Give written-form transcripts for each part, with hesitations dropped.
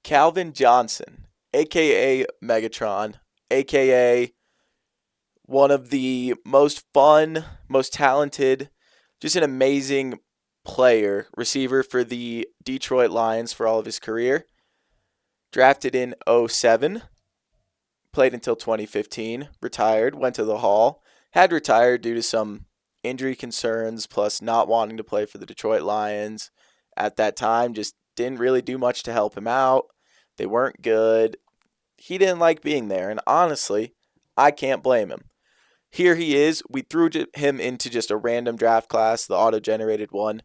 Calvin Johnson, aka Megatron, aka one of the most fun, most talented, just an amazing player, receiver for the Detroit Lions for all of his career. Drafted in '07, played until 2015, retired, went to the Hall, had retired due to some injury concerns, plus not wanting to play for the Detroit Lions at that time. Just didn't really do much to help him out. They weren't good. He didn't like being there, and honestly, I can't blame him. Here he is. We threw him into just a random draft class, the auto generated one,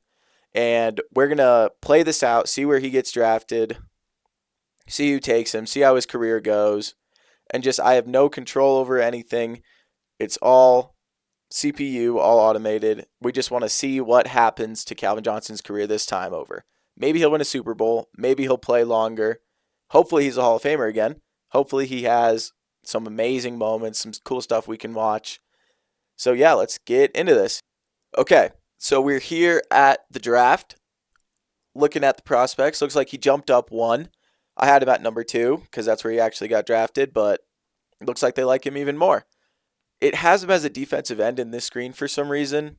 and we're going to play this out, see where he gets drafted, see who takes him, see how his career goes. And just, I have no control over anything. It's all CPU, all automated. We just want to see what happens to Calvin Johnson's career this time over. Maybe he'll win a Super Bowl. Maybe he'll play longer. Hopefully he's a Hall of Famer again. Hopefully he has some amazing moments, some cool stuff we can watch. So yeah, let's get into this. Okay, so we're here at the draft, looking at the prospects. Looks like he jumped up one. I had him at number 2 because that's where he actually got drafted, but it looks like they like him even more. It has him as a defensive end in this screen for some reason.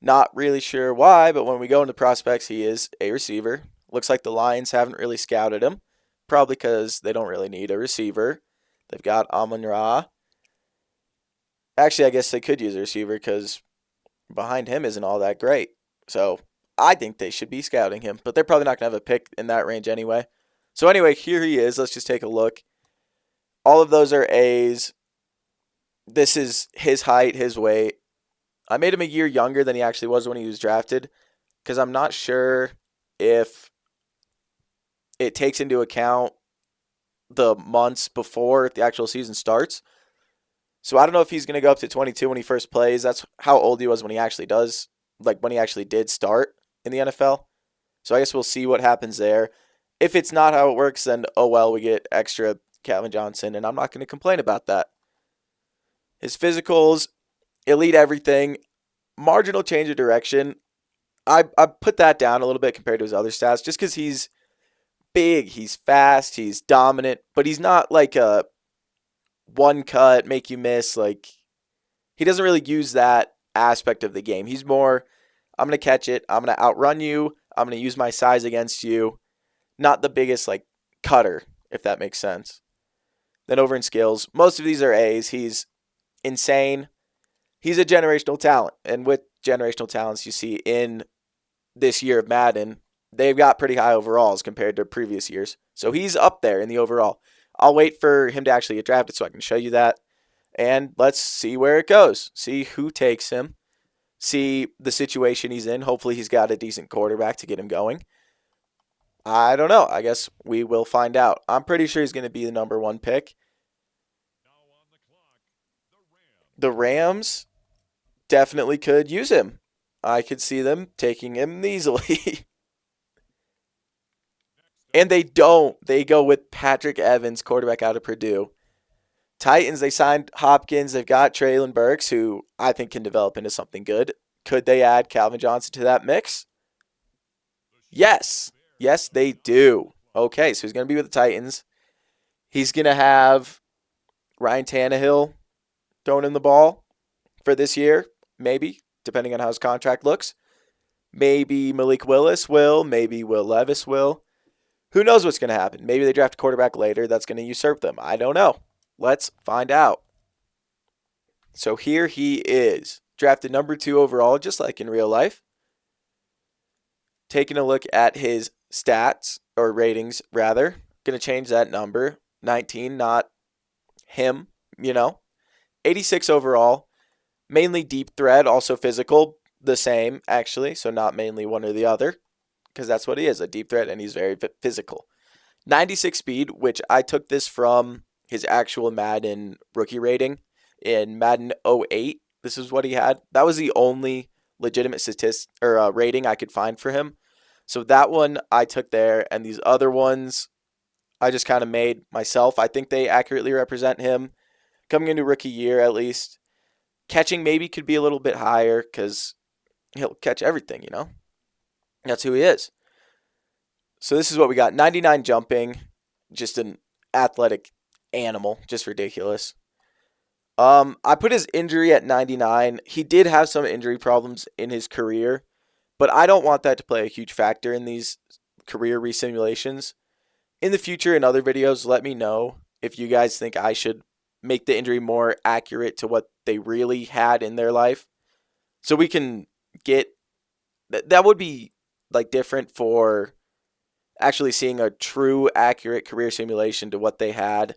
Not really sure why, but when we go into prospects, he is a receiver. Looks like the Lions haven't really scouted him, probably because they don't really need a receiver. They've got Amon-Ra. Actually, I guess they could use a receiver because behind him isn't all that great. So I think they should be scouting him, but they're probably not going to have a pick in that range anyway. So anyway, here he is. Let's just take a look. All of those are A's. This is his height, his weight. I made him a year younger than he actually was when he was drafted because I'm not sure if it takes into account the months before the actual season starts. So I don't know if he's going to go up to 22 when he first plays. That's how old he was when he actually does, like when he actually did start in the NFL. So I guess we'll see what happens there. If it's not how it works, then oh well, we get extra Calvin Johnson, and I'm not going to complain about that. His physicals, elite everything, marginal change of direction. I put that down a little bit compared to his other stats just because he's big, he's fast, he's dominant, but he's not like a one cut, make you miss. Like, he doesn't really use that aspect of the game. He's more, I'm going to catch it, I'm going to outrun you, I'm going to use my size against you. Not the biggest, like, cutter, if that makes sense. Then over in skills, most of these are A's. He's insane. He's a generational talent. And with generational talents you see in this year of Madden, they've got pretty high overalls compared to previous years. So he's up there in the overall. I'll wait for him to actually get drafted so I can show you that. And let's see where it goes. See who takes him. See the situation he's in. Hopefully he's got a decent quarterback to get him going. I don't know. I guess we will find out. I'm pretty sure he's going to be the number 1 pick. The Rams definitely could use him. I could see them taking him easily. And they don't. They go with Patrick Evans, quarterback out of Purdue. Titans, they signed Hopkins. They've got Traylon Burks, who I think can develop into something good. Could they add Calvin Johnson to that mix? Yes. Yes, they do. Okay, so he's going to be with the Titans. He's going to have Ryan Tannehill throwing in the ball for this year, maybe, depending on how his contract looks. Maybe Malik Willis will. Maybe Will Levis will. Who knows what's going to happen? Maybe they draft a quarterback later that's going to usurp them. I don't know. Let's find out. So here he is, drafted number 2 overall, just like in real life. Taking a look at his stats, or ratings, rather. Going to change that number. 19, not him, 86 overall. Mainly deep threat, also physical. The same, actually. So not mainly one or the other. Because that's what he is, a deep threat, and he's very physical. 96 speed, which I took this from his actual Madden rookie rating. In Madden '08, this is what he had. That was the only legitimate rating I could find for him. So that one I took there, and these other ones I just kind of made myself. I think they accurately represent him coming into rookie year at least. Catching maybe could be a little bit higher because he'll catch everything, That's who he is. So this is what we got. 99 jumping, just an athletic animal, just ridiculous. I put his injury at 99. He did have some injury problems in his career, but I don't want that to play a huge factor in these career resimulations. In the future, in other videos, let me know if you guys think I should make the injury more accurate to what they really had in their life. So we can get that would be like different for actually seeing a true accurate career simulation to what they had.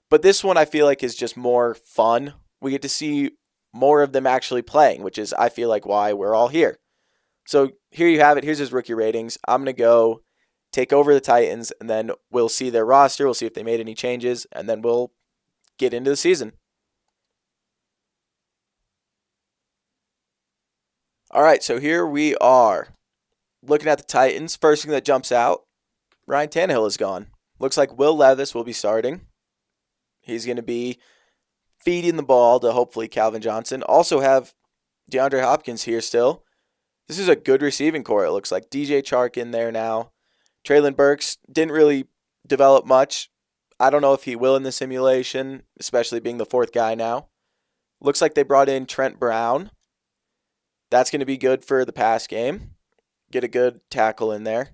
But this one I feel like is just more fun. We get to see more of them actually playing, which is I feel like why we're all here. So here you have it. Here's his rookie ratings. I'm going to go take over the Titans, and then we'll see their roster. We'll see if they made any changes, and then we'll get into the season. All right, so here we are looking at the Titans. First thing that jumps out, Ryan Tannehill is gone. Looks like Will Levis will be starting. He's going to be feeding the ball to hopefully Calvin Johnson. Also have DeAndre Hopkins here still. This is a good receiving core, it looks like. DJ Chark in there now. Traylon Burks didn't really develop much. I don't know if he will in the simulation, especially being the fourth guy now. Looks like they brought in Trent Brown. That's going to be good for the pass game. Get a good tackle in there.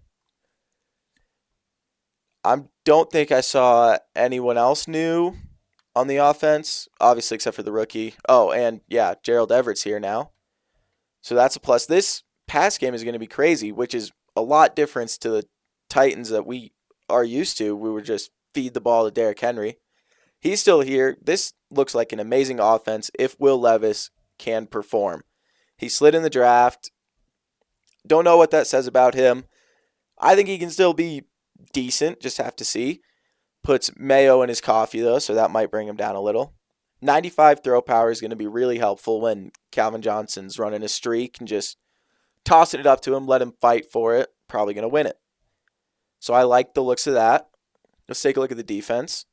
I don't think I saw anyone else new on the offense, obviously except for the rookie. Oh, and yeah, Gerald Everett's here now. So that's a plus. This pass game is going to be crazy, which is a lot different to the Titans that we are used to. We were just feed the ball to Derrick Henry. He's still here. This looks like an amazing offense if Will Levis can perform. He slid in the draft. Don't know what that says about him. I think he can still be decent. Just have to see. Puts mayo in his coffee, though, so that might bring him down a little. 95 throw power is going to be really helpful when Calvin Johnson's running a streak and just tossing it up to him, let him fight for it. Probably going to win it. So I like the looks of that. Let's take a look at the defense.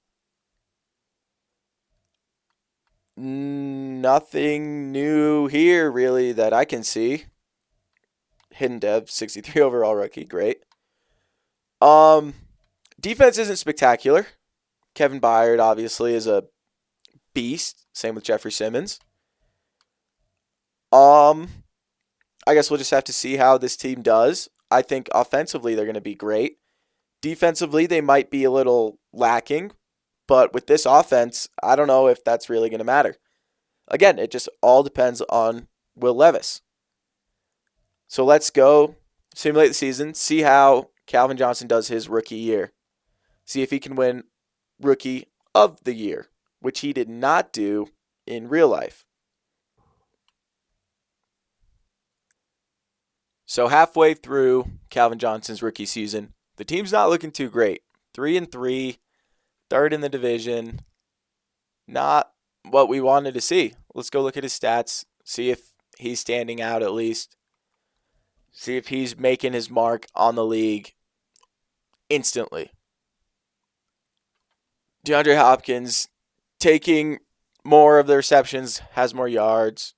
Nothing new here, really, that I can see. Hidden Dev, 63 overall rookie. Great. Defense isn't spectacular. Kevin Byard, obviously, is a beast. Same with Jeffrey Simmons. I guess we'll just have to see how this team does. I think offensively they're going to be great. Defensively, they might be a little lacking. But with this offense, I don't know if that's really going to matter. Again, it just all depends on Will Levis. So let's go simulate the season, see how Calvin Johnson does his rookie year. See if he can win Rookie of the Year, which he did not do in real life. So halfway through Calvin Johnson's rookie season, the team's not looking too great. 3-3, third in the division. Not what we wanted to see. Let's go look at his stats, see if he's standing out at least. See if he's making his mark on the league instantly. DeAndre Hopkins taking more of the receptions, has more yards.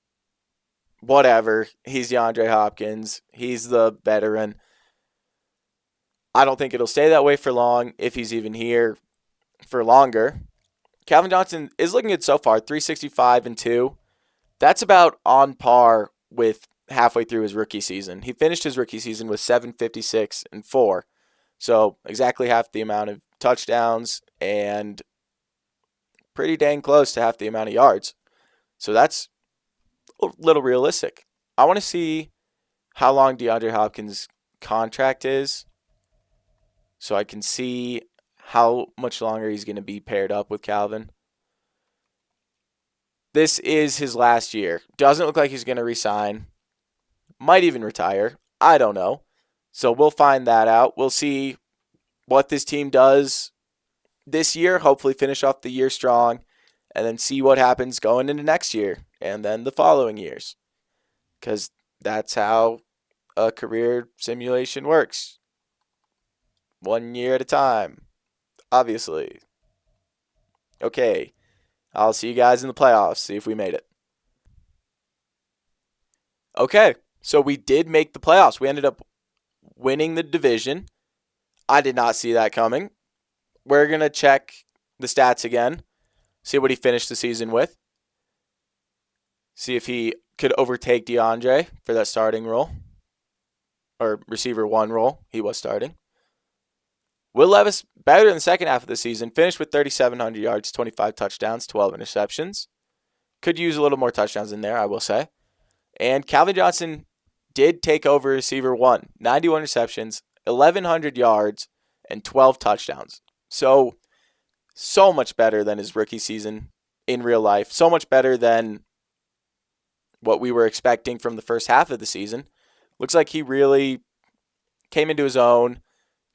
Whatever. He's DeAndre Hopkins. He's the veteran. I don't think it'll stay that way for long, if he's even here for longer. Calvin Johnson is looking good so far, 365-2. That's about on par with halfway through his rookie season. He finished his rookie season with 756-4. So exactly half the amount of touchdowns and pretty dang close to half the amount of yards. So that's a little realistic. I want to see how long DeAndre Hopkins' contract is so I can see how much longer he's going to be paired up with Calvin. This is his last year. Doesn't look like he's going to resign. Might even retire. I don't know. So we'll find that out. We'll see what this team does this year. Hopefully finish off the year strong. And then see what happens going into next year. And then the following years. Because that's how a career simulation works. 1 year at a time. Obviously. Okay. I'll see you guys in the playoffs. See if we made it. Okay. So we did make the playoffs. We ended up winning the division. I did not see that coming. We're going to check the stats again, see what he finished the season with, see if he could overtake DeAndre for that starting role, or receiver one role. He was starting. Will Levis, better in the second half of the season, finished with 3,700 yards, 25 touchdowns, 12 interceptions. Could use a little more touchdowns in there, I will say. And Calvin Johnson did take over receiver one, 91 receptions, 1,100 yards, and 12 touchdowns. So much better than his rookie season in real life. So much better than what we were expecting from the first half of the season. Looks like he really came into his own,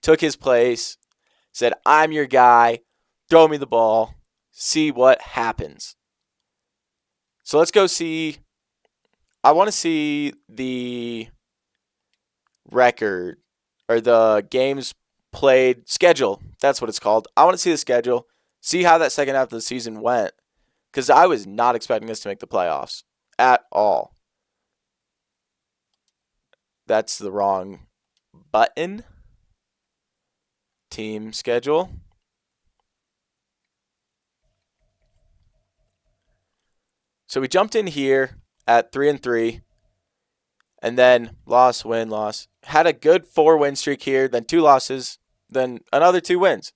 took his place, said, I'm your guy, throw me the ball, see what happens. So let's go see. I want to see the record or the games played schedule. That's what it's called. I want to see the schedule, see how that second half of the season went, because I was not expecting us to make the playoffs at all. That's the wrong button. Team schedule. So we jumped in here at 3-3, and then loss, win, loss. Had a good 4-win streak here, then 2 losses, then another 2 wins.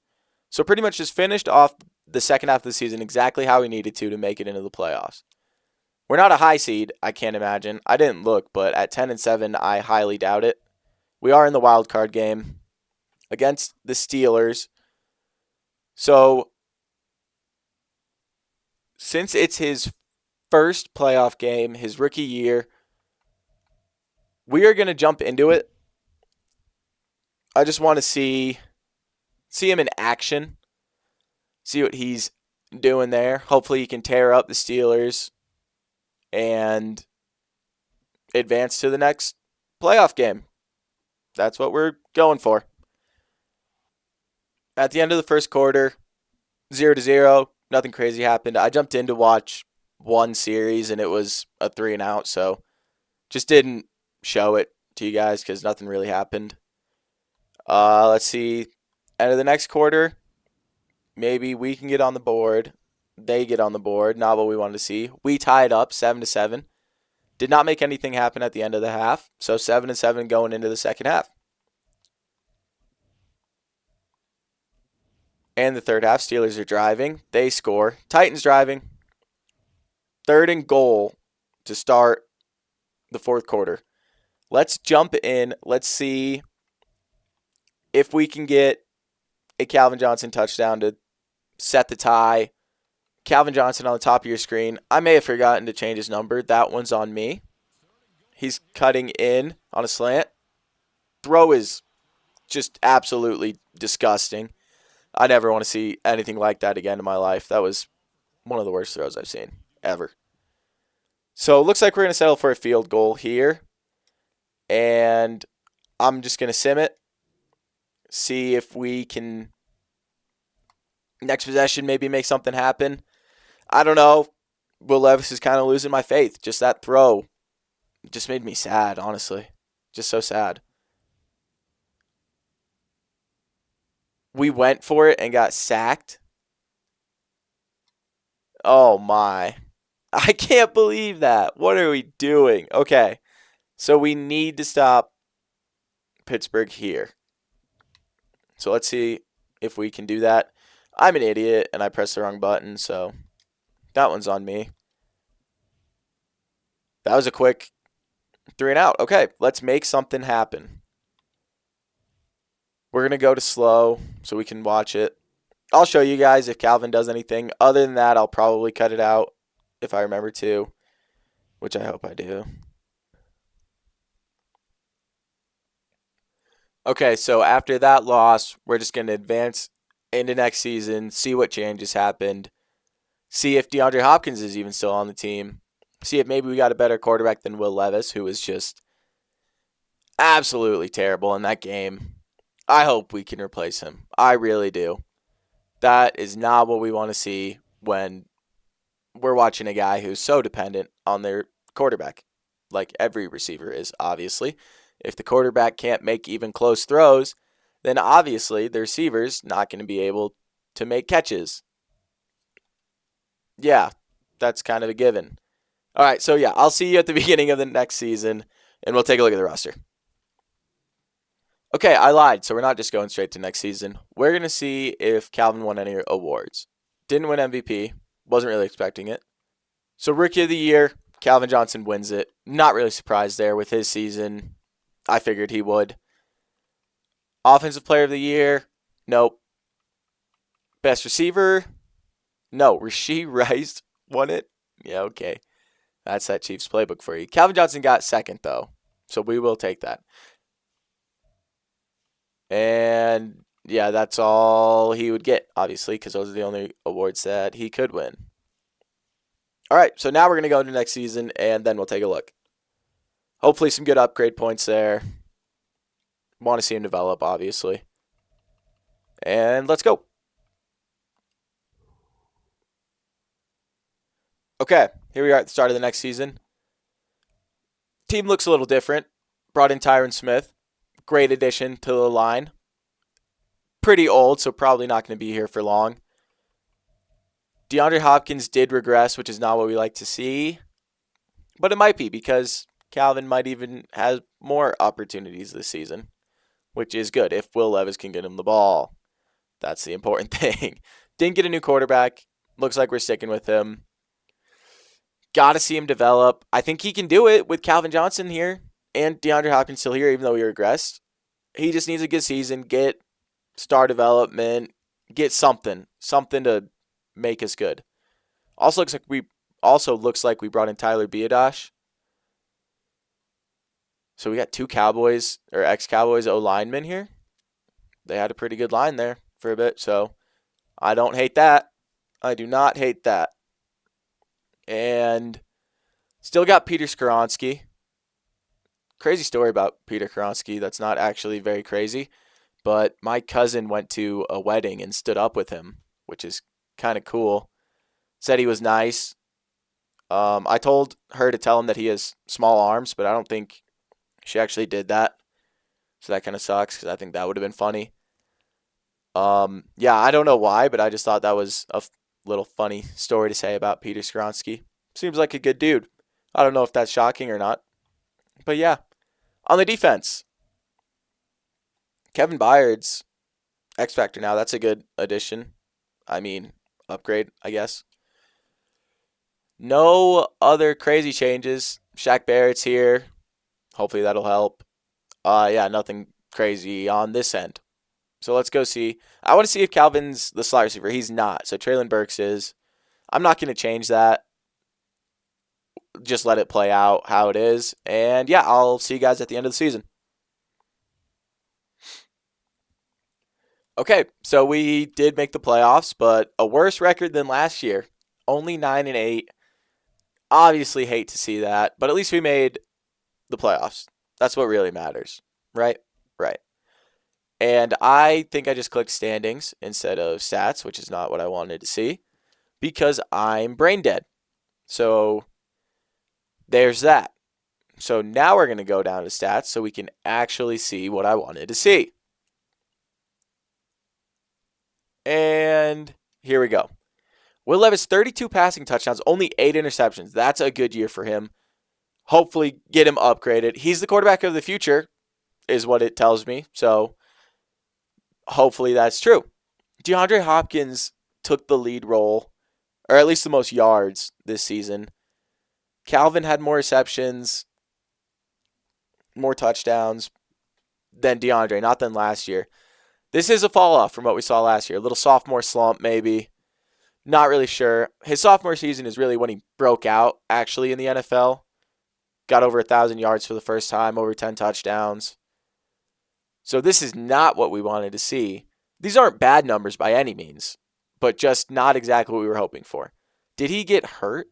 So pretty much just finished off the second half of the season exactly how we needed to make it into the playoffs. We're not a high seed, I can't imagine. I didn't look, but at 10-7, I highly doubt it. We are in the wild card game against the Steelers. So since it's his first playoff game, his rookie year, we are going to jump into it. I just want to see him in action, see what he's doing there. Hopefully he can tear up the Steelers and advance to the next playoff game. That's what we're going for. At the end of the first quarter, 0-0, nothing crazy happened. I jumped in to watch one series, and it was a 3-and-out, so just didn't show it to you guys because nothing really happened. Let's see. End of the next quarter, maybe we can get on the board. They get on the board. Not what we wanted to see. We tied up 7-7. Did not make anything happen at the end of the half, so 7-7 going into the second half. And the third half, Steelers are driving. They score. Titans driving. 3rd and goal to start the fourth quarter. Let's jump in. Let's see if we can get a Calvin Johnson touchdown to set the tie. Calvin Johnson on the top of your screen. I may have forgotten to change his number. That one's on me. He's cutting in on a slant. Throw is just absolutely disgusting. I never want to see anything like that again in my life. That was one of the worst throws I've seen ever. So it looks like we're going to settle for a field goal here. And I'm just going to sim it. See if we can, next possession, maybe make something happen. I don't know. Will Levis is kind of losing my faith. Just that throw just made me sad, honestly. Just so sad. We went for it and got sacked. Oh, my. I can't believe that. What are we doing? Okay. So we need to stop Pittsburgh here. So let's see if we can do that. I'm an idiot and I pressed the wrong button, so that one's on me. That was a quick 3-and-out. Okay, let's make something happen. We're going to go to slow so we can watch it. I'll show you guys if Calvin does anything. Other than that, I'll probably cut it out if I remember to, which I hope I do. Okay, so after that loss, we're just going to advance into next season, see what changes happened, see if DeAndre Hopkins is even still on the team, see if maybe we got a better quarterback than Will Levis, who was just absolutely terrible in that game. I hope we can replace him. I really do. That is not what we want to see when we're watching a guy who's so dependent on their quarterback, like every receiver is, obviously. If the quarterback can't make even close throws, then obviously the receiver's not going to be able to make catches. Yeah, that's kind of a given. All right, so yeah, I'll see you at the beginning of the next season, and we'll take a look at the roster. Okay, I lied, so we're not just going straight to next season. We're going to see if Calvin won any awards. Didn't win MVP, wasn't really expecting it. So Rookie of the Year, Calvin Johnson wins it. Not really surprised there with his season. I figured he would. Offensive Player of the Year, nope. Best Receiver, no. Rashee Rice won it. Yeah, okay. That's that Chiefs playbook for you. Calvin Johnson got second, though, so we will take that. And yeah, that's all he would get, obviously, because those are the only awards that he could win. All right, so now we're going to go into next season, and then we'll take a look. Hopefully some good upgrade points there. Want to see him develop, obviously. And let's go. Okay, here we are at the start of the next season. Team looks a little different. Brought in Tyron Smith. Great addition to the line. Pretty old, so probably not going to be here for long. DeAndre Hopkins did regress, which is not what we like to see. But it might be because Calvin might even have more opportunities this season, which is good if Will Levis can get him the ball. That's the important thing. Didn't get a new quarterback. Looks like we're sticking with him. Got to see him develop. I think he can do it with Calvin Johnson here and DeAndre Hopkins still here, even though he regressed. He just needs a good season, get star development, get something to make us good. Also looks like we brought in Tyler Biadasz. So we got two Cowboys or ex-Cowboys O linemen here. They had a pretty good line there for a bit, so I don't hate that. I do not hate that. And still got Peter Skoronski. Crazy story about Peter Skoronski. That's not actually very crazy. But my cousin went to a wedding and stood up with him, which is kind of cool. Said he was nice. I told her to tell him that he has small arms, but I don't think she actually did that. So that kind of sucks because I think that would have been funny. Yeah, I don't know why, but I just thought that was a little funny story to say about Peter Skoronski. Seems like a good dude. I don't know if that's shocking or not. But yeah, on the defense, Kevin Byard's X Factor now. That's a good addition. I mean, upgrade, I guess. No other crazy changes. Shaq Barrett's here. Hopefully that'll help. Yeah, nothing crazy on this end. So let's go see. I want to see if Calvin's the slot receiver. He's not. So Traylon Burks is. I'm not going to change that. Just let it play out how it is. And yeah, I'll see you guys at the end of the season. Okay, so we did make the playoffs, but a worse record than last year. Only 9-8. Obviously hate to see that, but at least we made the playoffs. That's what really matters, right? Right. And I think I just clicked standings instead of stats, which is not what I wanted to see, because I'm brain dead. So there's that. So now we're going to go down to stats so we can actually see what I wanted to see. And here we go. Will Levis, 32 passing touchdowns, only 8 interceptions. That's a good year for him. Hopefully get him upgraded. He's the quarterback of the future, is what it tells me. So hopefully that's true. DeAndre Hopkins took the lead role, or at least the most yards this season. Calvin had more receptions, more touchdowns than DeAndre, not than last year. This is a fall off from what we saw last year. A little sophomore slump, maybe. Not really sure. His sophomore season is really when he broke out, actually, in the NFL. Got over 1,000 yards for the first time, over 10 touchdowns. So this is not what we wanted to see. These aren't bad numbers by any means, but just not exactly what we were hoping for. Did he get hurt?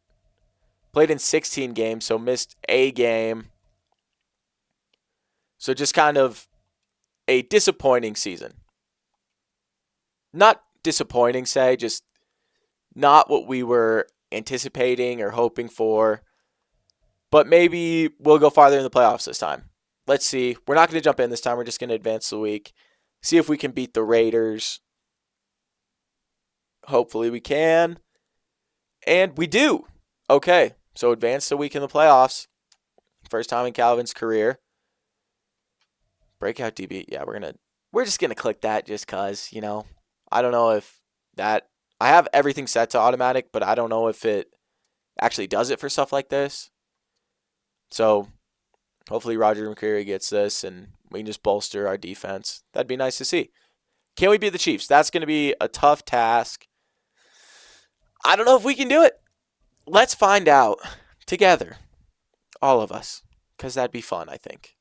Played in 16 games, so missed a game. So just kind of a disappointing season. Not disappointing, say, just not what we were anticipating or hoping for. But maybe we'll go farther in the playoffs this time. Let's see. We're not going to jump in this time. We're just going to advance the week. See if we can beat the Raiders. Hopefully we can. And we do. Okay, so advance a week in the playoffs. First time in Calvin's career. Breakout DB. Yeah, we're just gonna click that just cause, I don't know if that I have everything set to automatic, but I don't know if it actually does it for stuff like this. So hopefully Roger McCreary gets this and we can just bolster our defense. That'd be nice to see. Can we beat the Chiefs? That's going to be a tough task. I don't know if we can do it. Let's find out together, all of us, because that'd be fun, I think.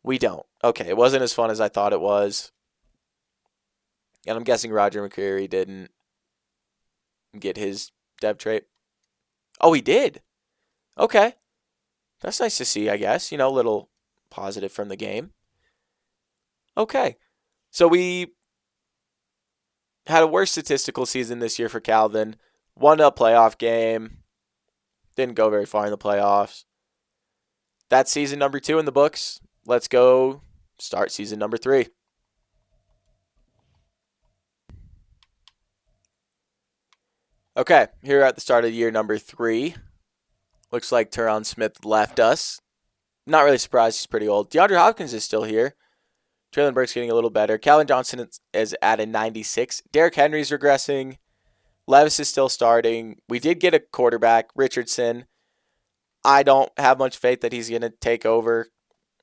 We don't. Okay, it wasn't as fun as I thought it was. And I'm guessing Roger McCreary didn't get his dev trait. Oh, he did. Okay. That's nice to see, I guess. A little positive from the game. Okay. So we had a worse statistical season this year for Calvin. Won a playoff game. Didn't go very far in the playoffs. That's season number 2 in the books. Let's go start season number 3. Okay, here at the start of year number 3. Looks like Tyron Smith left us. Not really surprised, he's pretty old. DeAndre Hopkins is still here. Traylon Burks getting a little better. Calvin Johnson is at a 96. Derrick Henry's regressing. Levis is still starting. We did get a quarterback, Richardson. I don't have much faith that he's going to take over.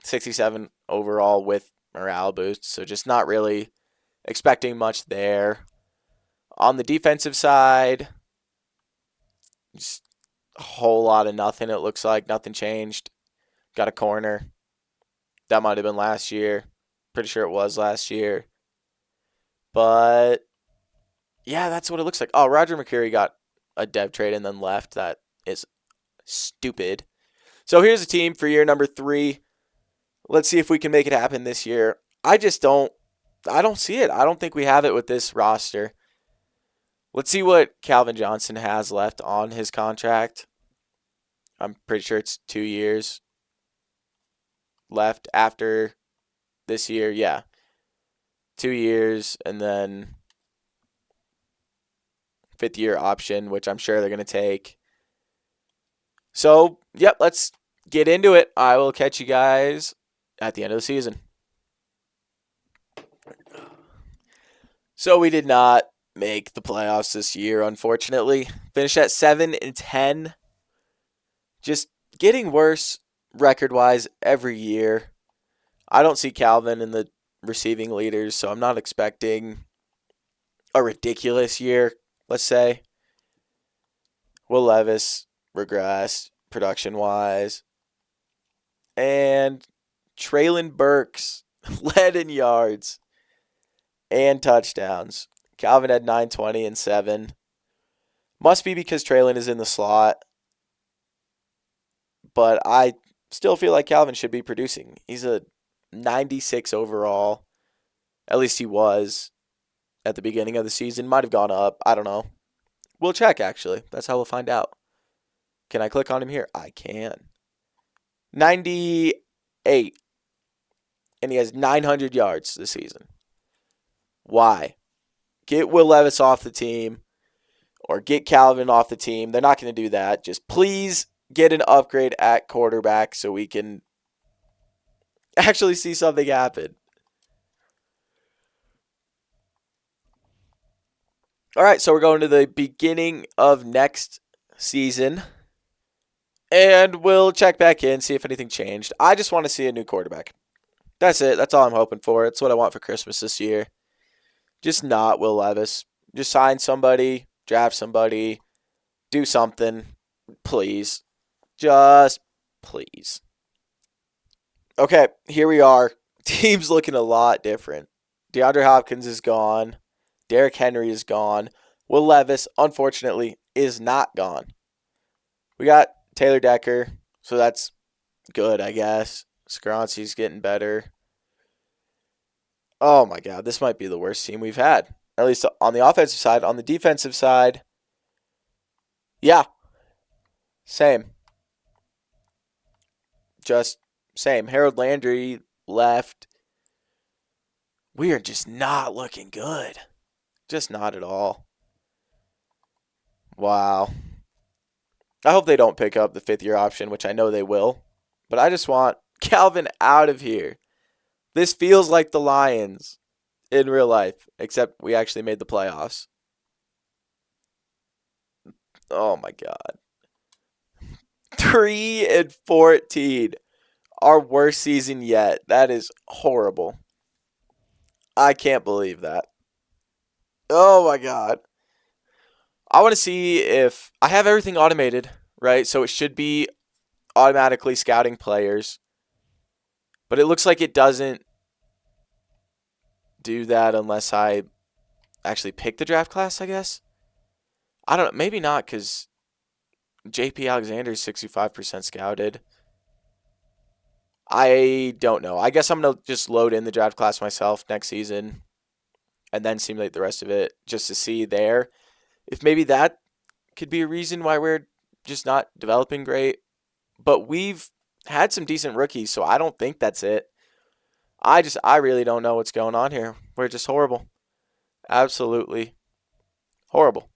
67 overall with morale boost, so just not really expecting much there. On the defensive side, just a whole lot of nothing, it looks like. Nothing changed. Got a corner. That might have been last year. Pretty sure it was last year. But, yeah, that's what it looks like. Oh, Roger McCreary got a dev trade and then left. That is stupid. So here's a team for year number 3. Let's see if we can make it happen this year. I don't see it. I don't think we have it with this roster. Let's see what Calvin Johnson has left on his contract. I'm pretty sure it's 2 years left after this year. Yeah. 2 years and then 5th year option, which I'm sure they're going to take. So, yep, let's get into it. I will catch you guys at the end of the season. So we did not make the playoffs this year, unfortunately. Finished at 7-10. Just getting worse record-wise every year. I don't see Calvin in the receiving leaders, so I'm not expecting a ridiculous year, let's say. Will Levis regressed production-wise. And Traylon Burks led in yards and touchdowns. Calvin had 920 and 7. Must be because Traylon is in the slot. But I still feel like Calvin should be producing. He's a 96 overall. At least he was at the beginning of the season. Might have gone up. I don't know. We'll check, actually. That's how we'll find out. Can I click on him here? I can. 98. And he has 900 yards this season. Why? Get Will Levis off the team or get Calvin off the team. They're not going to do that. Just please get an upgrade at quarterback so we can actually see something happen. All right, so we're going to the beginning of next season. And we'll check back in, see if anything changed. I just want to see a new quarterback. That's it. That's all I'm hoping for. It's what I want for Christmas this year. Just not Will Levis. Just sign somebody, draft somebody, do something. Please. Just please. Okay, here we are. Team's looking a lot different. DeAndre Hopkins is gone. Derrick Henry is gone. Will Levis, unfortunately, is not gone. We got Taylor Decker, so that's good, I guess. Skaronski's getting better. Oh, my God. This might be the worst team we've had. At least on the offensive side. On the defensive side, yeah. Same. Just same. Harold Landry left. We are just not looking good. Just not at all. Wow. I hope they don't pick up the 5th-year option, which I know they will. But I just want Calvin out of here. This feels like the Lions in real life, except we actually made the playoffs. Oh my God. 3-14. Our worst season yet. That is horrible. I can't believe that. Oh my God. I want to see if I have everything automated, right? So it should be automatically scouting players. But it looks like it doesn't do that unless I actually pick the draft class, I guess. I don't know. Maybe not because JP Alexander is 65% scouted. I don't know. I guess I'm going to just load in the draft class myself next season and then simulate the rest of it just to see there. If maybe that could be a reason why we're just not developing great. But we've had some decent rookies, so I don't think that's it. I really don't know what's going on here. We're just horrible. Absolutely horrible.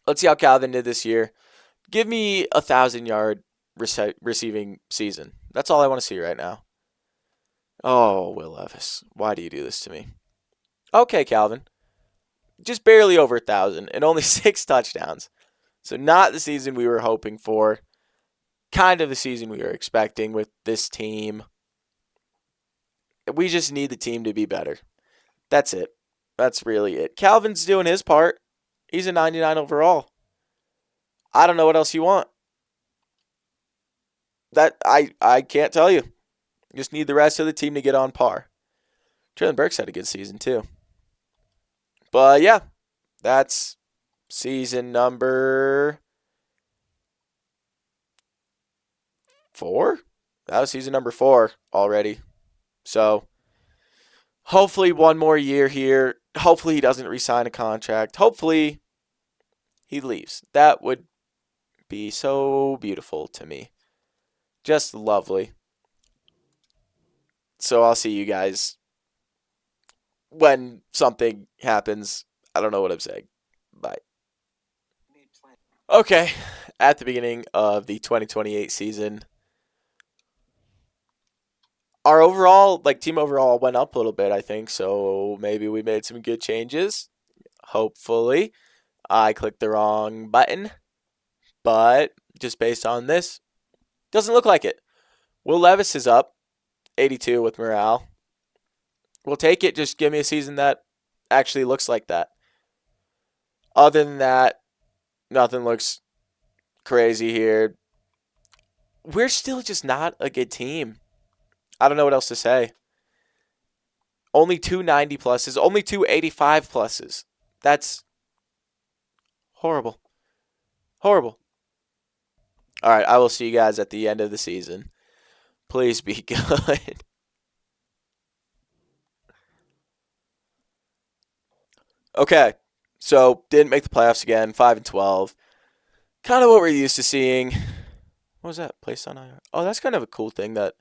Let's see how Calvin did this year. Give me 1,000-yard receiving season. That's all I want to see right now. Oh, Will Levis, why do you do this to me? Okay, Calvin. Just barely over 1,000 and only 6 touchdowns. So not the season we were hoping for. Kind of the season we were expecting with this team. We just need the team to be better. That's it. That's really it. Calvin's doing his part. He's a 99 overall. I don't know what else you want. That I can't tell you. Just need the rest of the team to get on par. Traylon Burks had a good season too. But yeah, that's season number 4. That was season number 4 already. So hopefully one more year here. Hopefully he doesn't re-sign a contract. Hopefully he leaves. That would be so beautiful to me. Just lovely. So I'll see you guys when something happens. I don't know what I'm saying. Bye. Okay, at the beginning of the 2028 season, our overall, team overall went up a little bit, I think. So maybe we made some good changes. Hopefully. I clicked the wrong button. But just based on this, doesn't look like it. Will Levis is up 82 with morale. We'll take it. Just give me a season that actually looks like that. Other than that, nothing looks crazy here. We're still just not a good team. I don't know what else to say. Only 290 pluses, only 285 pluses. That's horrible. Horrible. All right, I will see you guys at the end of the season. Please be good. Okay, so didn't make the playoffs again, 5-12. Kind of what we're used to seeing. What was that? Placed on IR. Oh, that's kind of a cool thing that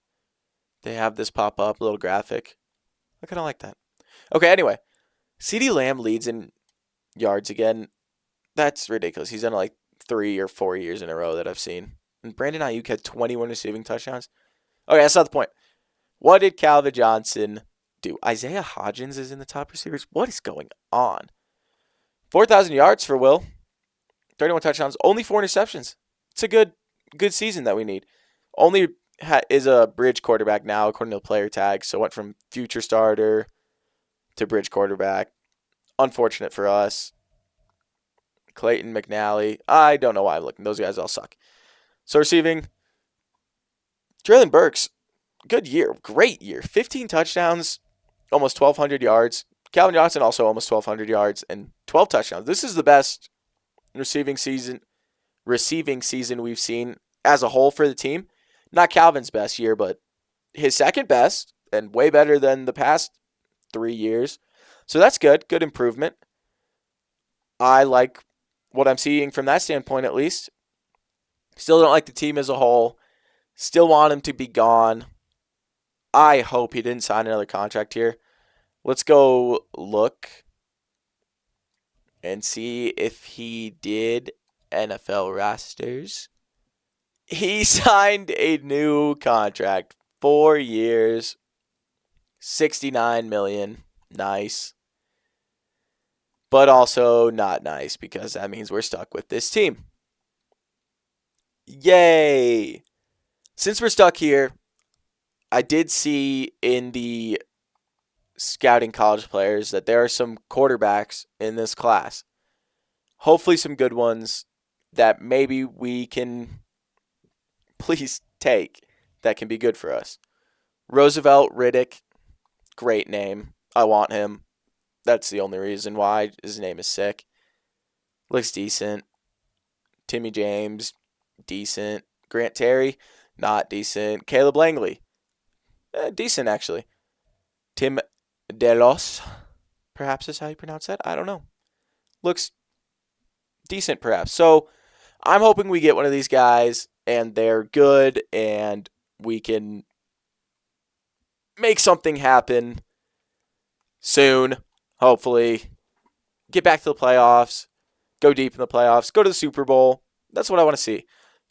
they have this pop up, little graphic. I kind of like that. Okay, anyway. CeeDee Lamb leads in yards again. That's ridiculous. He's done it 3 or 4 years in a row that I've seen. And Brandon Ayuk had 21 receiving touchdowns. Okay, that's not the point. What did Calvin Johnson do? Isaiah Hodgins is in the top receivers. What is going on? 4,000 yards for Will. 31 touchdowns. Only 4 interceptions. It's a good season that we need. Only is a bridge quarterback now, according to the player tag. So went from future starter to bridge quarterback. Unfortunate for us. Clayton McNally. I don't know why I'm looking. Those guys all suck. So receiving, Traylon Burks, good year. Great year. 15 touchdowns, almost 1,200 yards. Calvin Johnson also almost 1,200 yards and 12 touchdowns. This is the best receiving season we've seen as a whole for the team. Not Calvin's best year, but his second best and way better than the past 3 years. So that's good. Good improvement. I like what I'm seeing from that standpoint, at least. Still don't like the team as a whole. Still want him to be gone. I hope he didn't sign another contract here. Let's go look and see if he did NFL rosters. He signed a new contract. 4 years, 69 million. Nice. But also not nice because that means we're stuck with this team. Yay! Since we're stuck here, I did see in the scouting college players that there are some quarterbacks in this class. Hopefully some good ones that maybe we can please take that can be good for us. Roosevelt Riddick, great name. I want him. That's the only reason why. His name is sick. Looks decent. Timmy James, decent. Grant Terry, not decent. Caleb Langley, decent actually. Tim Delos, perhaps is how you pronounce that. I don't know. Looks decent, perhaps. So I'm hoping we get one of these guys and they're good and we can make something happen soon, hopefully. Get back to the playoffs, go deep in the playoffs, go to the Super Bowl. That's what I want to see.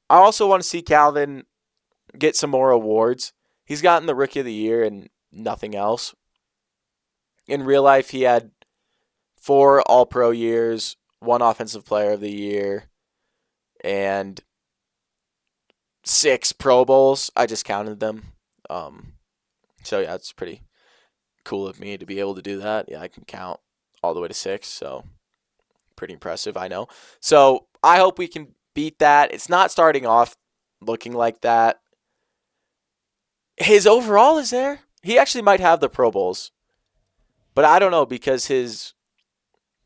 I also want to see Calvin get some more awards. He's gotten the Rookie of the Year and nothing else. In real life, he had 4 All-Pro years, 1 Offensive Player of the Year, and 6 Pro Bowls. I just counted them. So, yeah, it's pretty cool of me to be able to do that. Yeah, I can count all the way to 6, so pretty impressive, I know. So, I hope we can beat that. It's not starting off looking like that. His overall is there. He actually might have the Pro Bowls. But I don't know because his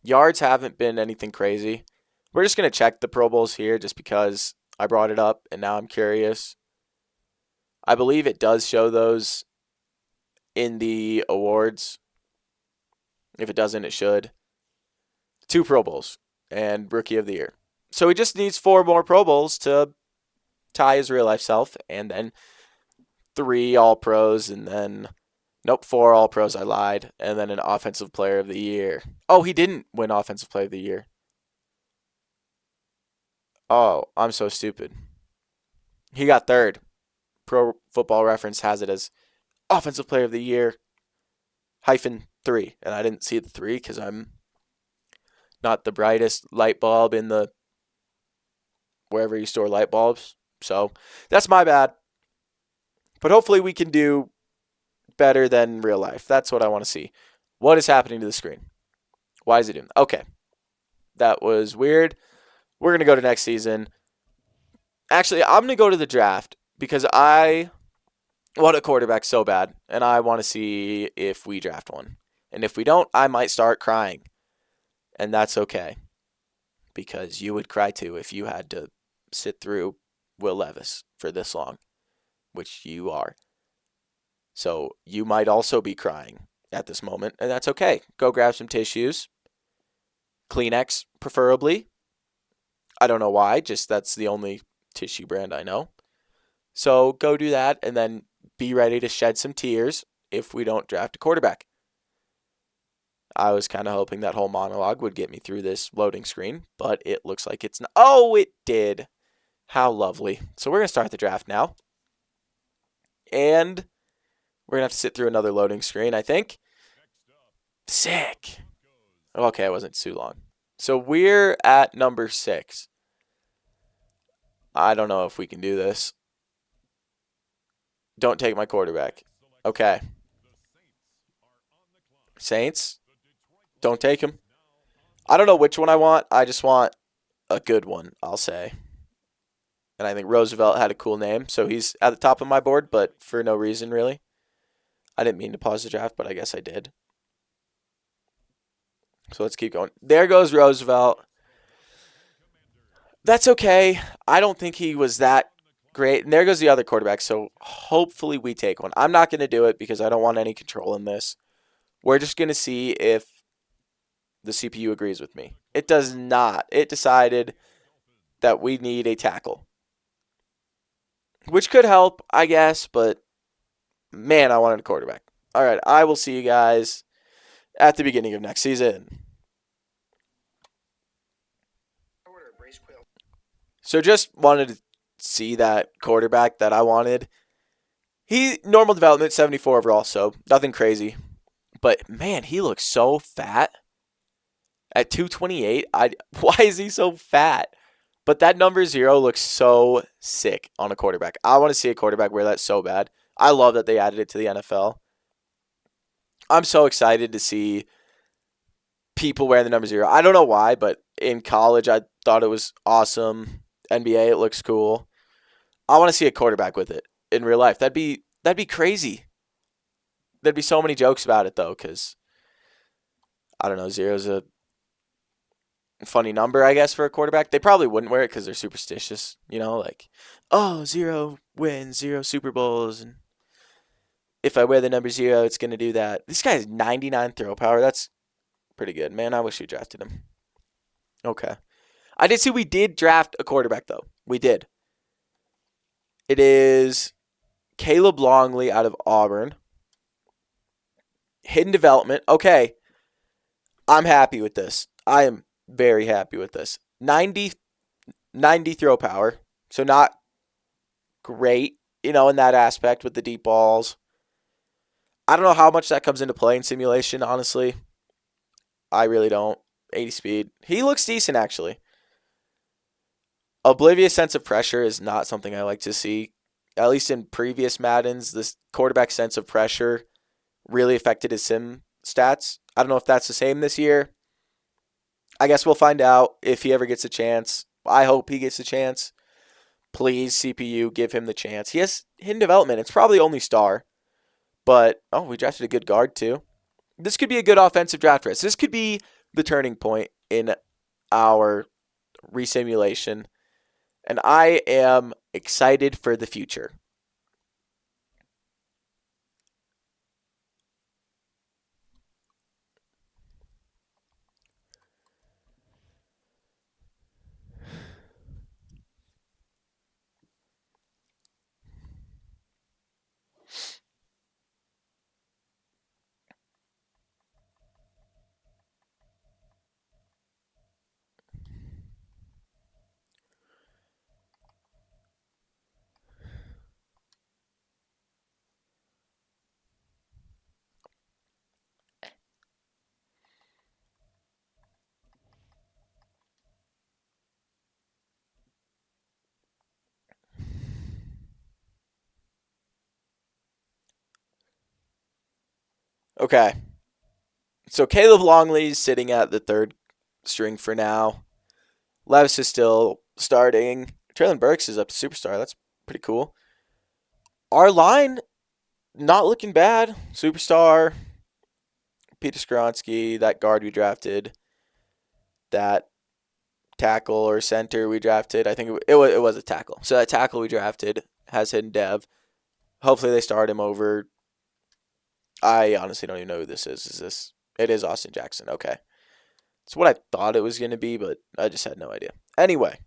yards haven't been anything crazy. We're just going to check the Pro Bowls here just because I brought it up and now I'm curious. I believe it does show those in the awards. If it doesn't, it should. 2 Pro Bowls and Rookie of the Year. So he just needs 4 more Pro Bowls to tie his real life self, and then 3 All-Pros, and then 4 All-Pros, I lied, and then an Offensive Player of the Year. Oh, he didn't win Offensive Player of the Year. Oh, I'm so stupid. He got 3rd. Pro Football Reference has it as Offensive Player of the Year -3, and I didn't see the 3 because I'm not the brightest light bulb in the wherever you store light bulbs. So that's my bad. But hopefully we can do better than real life. That's what I want to see. What is happening to the screen? Why is it doing that? Okay. That was weird. We're going to go to next season. Actually, I'm going to go to the draft because I want a quarterback so bad, and I want to see if we draft one. And if we don't, I might start crying. And that's okay. Because you would cry too if you had to sit through Will Levis for this long, which you are. So you might also be crying at this moment, and that's okay. Go grab some tissues. Kleenex, preferably. I don't know why, just that's the only tissue brand I know. So go do that, and then be ready to shed some tears if we don't draft a quarterback. I was kind of hoping that whole monologue would get me through this loading screen, but it looks like it's not. Oh, it did. How lovely. So we're going to start the draft now. And we're going to have to sit through another loading screen, I think. Sick. Okay, it wasn't too long. So we're at number 6. I don't know if we can do this. Don't take my quarterback. Okay. Saints. Don't take him. I don't know which one I want. I just want a good one, I'll say. And I think Roosevelt had a cool name, so he's at the top of my board, but for no reason, really. I didn't mean to pause the draft, but I guess I did. So let's keep going. There goes Roosevelt. That's okay. I don't think he was that great. And there goes the other quarterback, so hopefully we take one. I'm not going to do it because I don't want any control in this. We're just going to see if the CPU agrees with me. It does not. It decided that we need a tackle, which could help, I guess, but Man, I wanted a quarterback. All right, I will see you guys at the beginning of next season. So just wanted to see that quarterback that I wanted. He normal development 74 overall, so nothing crazy. But man, he looks so fat at 228. Why is he so fat? But that number 0 looks so sick on a quarterback. I want to see a quarterback wear that so bad. I love that they added it to the NFL. I'm so excited to see people wearing the number 0. I don't know why, but in college I thought it was awesome. NBA, it looks cool. I want to see a quarterback with it in real life. That'd be crazy. There'd be so many jokes about it though, because I don't know, 0's a funny number, I guess, for a quarterback. They probably wouldn't wear it because they're superstitious, like, oh, 0 wins, 0 Super Bowls, and if I wear the number 0, it's gonna do that. This guy has 99 throw power. That's pretty good, man. I wish we drafted him. Okay, I did see we did draft a quarterback though. We did. It is Caleb Longley out of Auburn. Hidden development. Okay, I'm happy with this. I am very happy with this. 90 throw power. So not great, in that aspect with the deep balls. I don't know how much that comes into play in simulation, honestly. I really don't. 80 speed. He looks decent, actually. Oblivious sense of pressure is not something I like to see. At least in previous Maddens, this quarterback sense of pressure really affected his sim stats. I don't know if that's the same this year. I guess we'll find out if he ever gets a chance. I hope he gets a chance. Please, CPU, give him the chance. He has hidden development. It's probably only star. But, we drafted a good guard, too. This could be a good offensive draft for us. This could be the turning point in our resimulation. And I am excited for the future. Okay. So Caleb Longley's sitting at the third string for now. Levis is still starting. Traylon Burks is up to superstar. That's pretty cool. Our line, not looking bad. Superstar, Peter Skronsky, that guard we drafted, that tackle or center we drafted. I think it was a tackle. So that tackle we drafted has hidden dev. Hopefully they start him over. I honestly don't even know who this is. It is Austin Jackson. Okay. It's what I thought it was going to be, but I just had no idea. Anyway,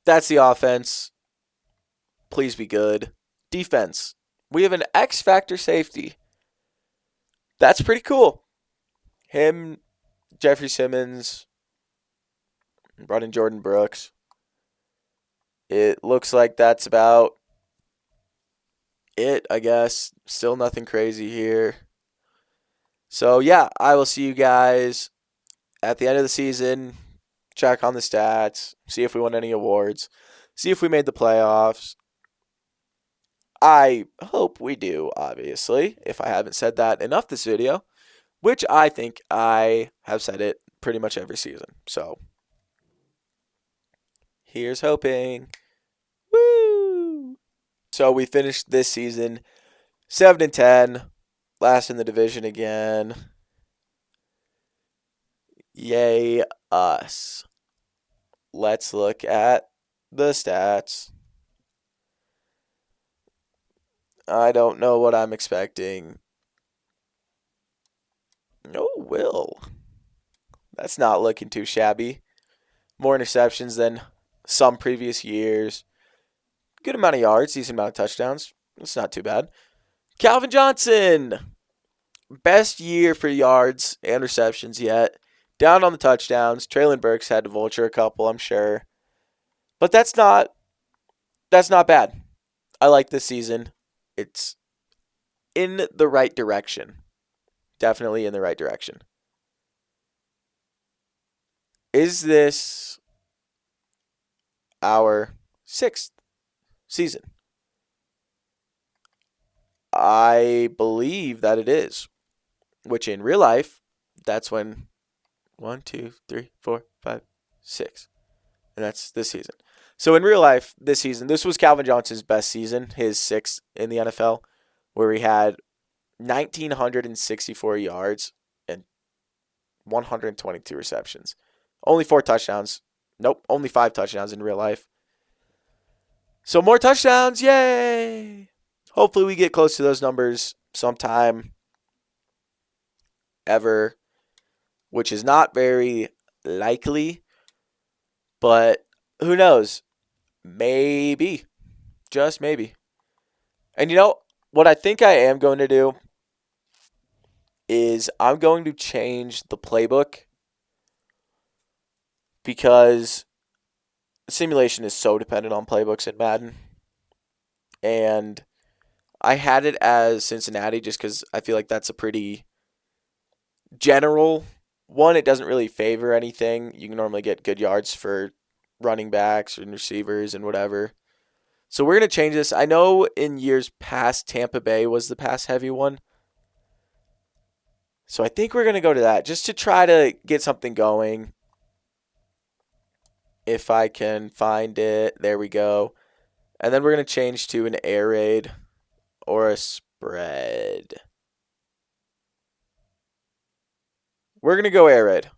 that's the offense. Please be good. Defense. We have an X Factor safety. That's pretty cool. Him, Jeffrey Simmons, brought in Jordan Brooks. It looks like that's about it, I guess. Still nothing crazy here. So, yeah, I will see you guys at the end of the season. Check on the stats. See if we won any awards. See if we made the playoffs. I hope we do, obviously, if I haven't said that enough this video, which I think I have said it pretty much every season. So, here's hoping. Woo! So, we finished this season 7-10, last in the division again. Yay, us. Let's look at the stats. I don't know what I'm expecting. Oh, Will. That's not looking too shabby. More interceptions than some previous years. Good amount of yards, decent amount of touchdowns. It's not too bad. Calvin Johnson, best year for yards and receptions yet. Down on the touchdowns. Traylon Burks had to vulture a couple, I'm sure. But that's not bad. I like this season. It's in the right direction. Definitely in the right direction. Is this our sixth season? I believe that it is. Which in real life, that's when 1, 2, 3, 4, 5, 6. And that's this season. So in real life, this season, this was Calvin Johnson's best season, his sixth in the NFL, where he had 1,964 yards and 122 receptions. Only 4 touchdowns. Nope, only 5 touchdowns in real life. So more touchdowns, yay! Hopefully we get close to those numbers sometime ever, which is not very likely, but who knows? Maybe. Just maybe. And you know, what I think I am going to do is I'm going to change the playbook because simulation is so dependent on playbooks in Madden. And I had it as Cincinnati just because I feel like that's a pretty general one. It doesn't really favor anything. You can normally get good yards for running backs and receivers and whatever. So we're going to change this. I know in years past, Tampa Bay was the pass heavy one. So I think we're going to go to that just to try to get something going. If I can find it. There we go. And then we're going to change to an air raid or a spread. We're going to go air raid.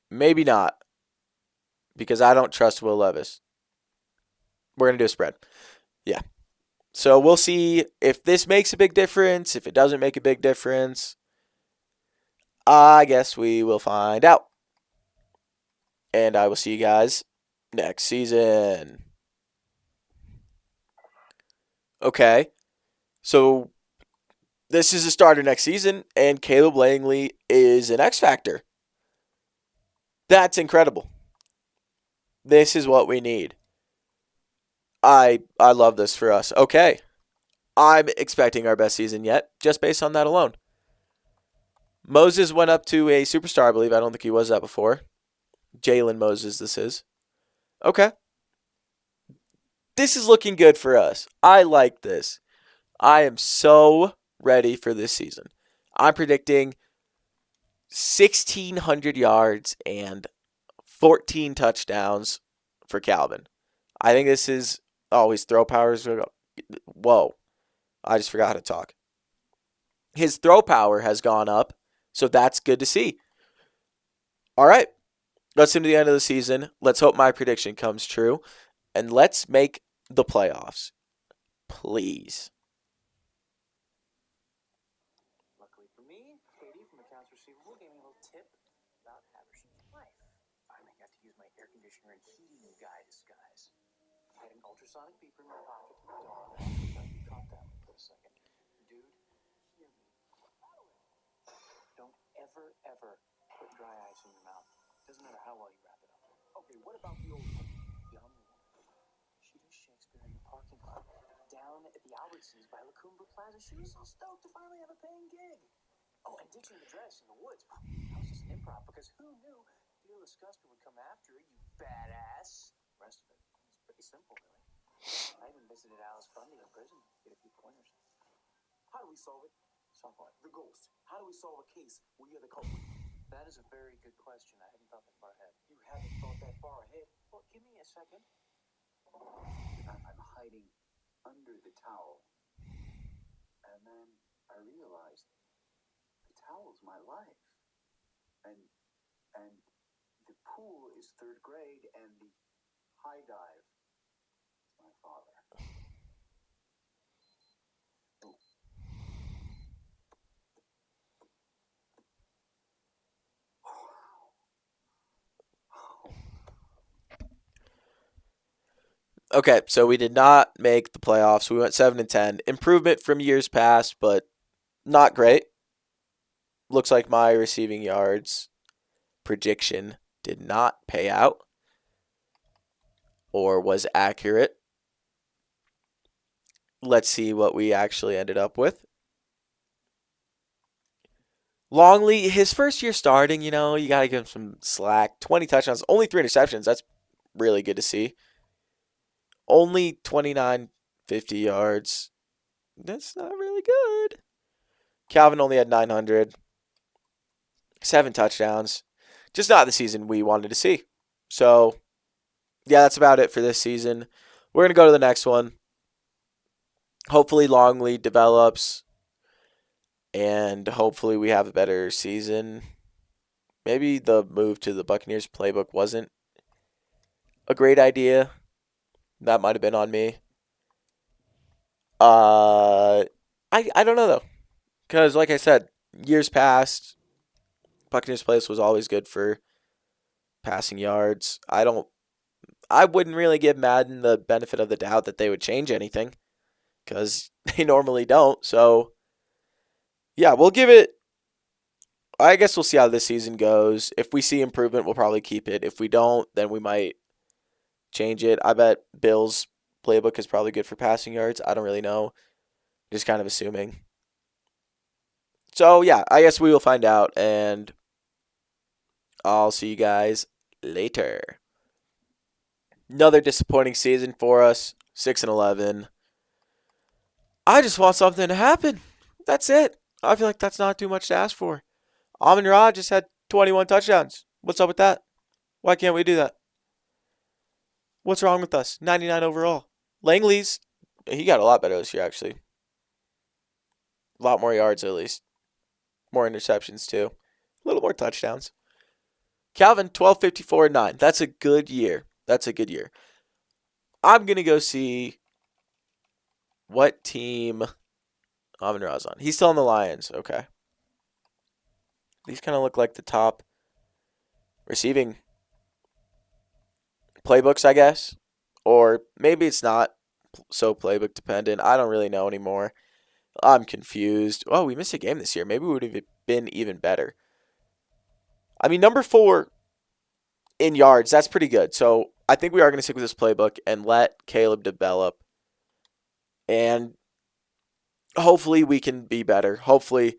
Maybe not. Because I don't trust Will Levis. We're going to do a spread. Yeah. So we'll see if this makes a big difference. If it doesn't make a big difference, I guess we will find out. And I will see you guys next season. Okay. So this is a starter next season, and Caleb Langley is an X Factor. That's incredible. This is what we need. I love this for us. Okay. I'm expecting our best season yet, just based on that alone. Moses went up to a superstar, I believe. I don't think he was that before. Jalen Moses, this is. Okay. This is looking good for us. I like this. I am so ready for this season. I'm predicting 1,600 yards and 14 touchdowns for Calvin. I think this is. Oh, his throw powers. Whoa. I just forgot how to talk. His throw power has gone up, so that's good to see. All right. Let's into the end of the season. Let's hope my prediction comes true. And let's make the playoffs. Please. Luckily for me, Katie from accounts receivable gave me a little tip about Haverson's wife. Finally got to use my air conditioner and heating guy disguise. I had an ultrasonic beeper in my pocket to the dog. You caught that one for a second. Dude, hear me. Don't ever put dry ice in your mouth. Doesn't matter how well you wrap it up. Okay, what about the old one? Young woman. She does Shakespeare in the parking lot. Down at the Albertsons by La Cumbre Plaza. She was so stoked to finally have a paying gig. Oh, and ditching the dress in the woods. That was just an improv because who knew Theo the Scuster would come after her, you badass. The rest of it was pretty simple, really. I even visited Alice Bundy in prison to get a few pointers. How do we solve it? Solve what? The ghost. How do we solve a case where you're the culprit? That is a very good question. I hadn't thought that far ahead. You haven't thought that far ahead? Well, give me a second. I'm hiding under the towel. And then I realized the towel's my life. And the pool is third grade and the high dive is my father. Okay, so we did not make the playoffs. We went 7-10. Improvement from years past, but not great. Looks like my receiving yards prediction did not pay out or was accurate. Let's see what we actually ended up with. Longley, his first year starting, you got to give him some slack. 20 touchdowns, only 3 interceptions. That's really good to see. Only 29, 50 yards. That's not really good. Calvin only had 900, 7 touchdowns. Just not the season we wanted to see. So, yeah, that's about it for this season. We're going to go to the next one. Hopefully, Longley develops, and hopefully, we have a better season. Maybe the move to the Buccaneers playbook wasn't a great idea. That might have been on me. Uh, I don't know though, because like I said, years past, Buccaneers place was always good for passing yards. I wouldn't really give Madden the benefit of the doubt that they would change anything, because they normally don't. So yeah, we'll give it. I guess we'll see how this season goes. If we see improvement, we'll probably keep it. If we don't, then we might change it. I bet Bill's playbook is probably good for passing yards. I don't really know. Just kind of assuming. So yeah, I guess we will find out, and I'll see you guys later. Another disappointing season for us. 6-11. I just want something to happen. That's it. I feel like that's not too much to ask for. Amon Ra just had 21 touchdowns. What's up with that? Why can't we do that? What's wrong with us? 99 overall. Langley's, he got a lot better this year, actually. A lot more yards, at least. More interceptions, too. A little more touchdowns. Calvin, 12, 54, 9. That's a good year. That's a good year. I'm going to go see what team Amon Ra's on. He's still on the Lions. Okay. These kind of look like the top receiving playbooks, I guess. Or maybe it's not so playbook dependent. I don't really know anymore. I'm confused. Oh, we missed a game this year. Maybe we would have been even better. I mean, number 4 in yards, that's pretty good. So I think we are going to stick with this playbook and let Caleb develop. And hopefully we can be better. Hopefully.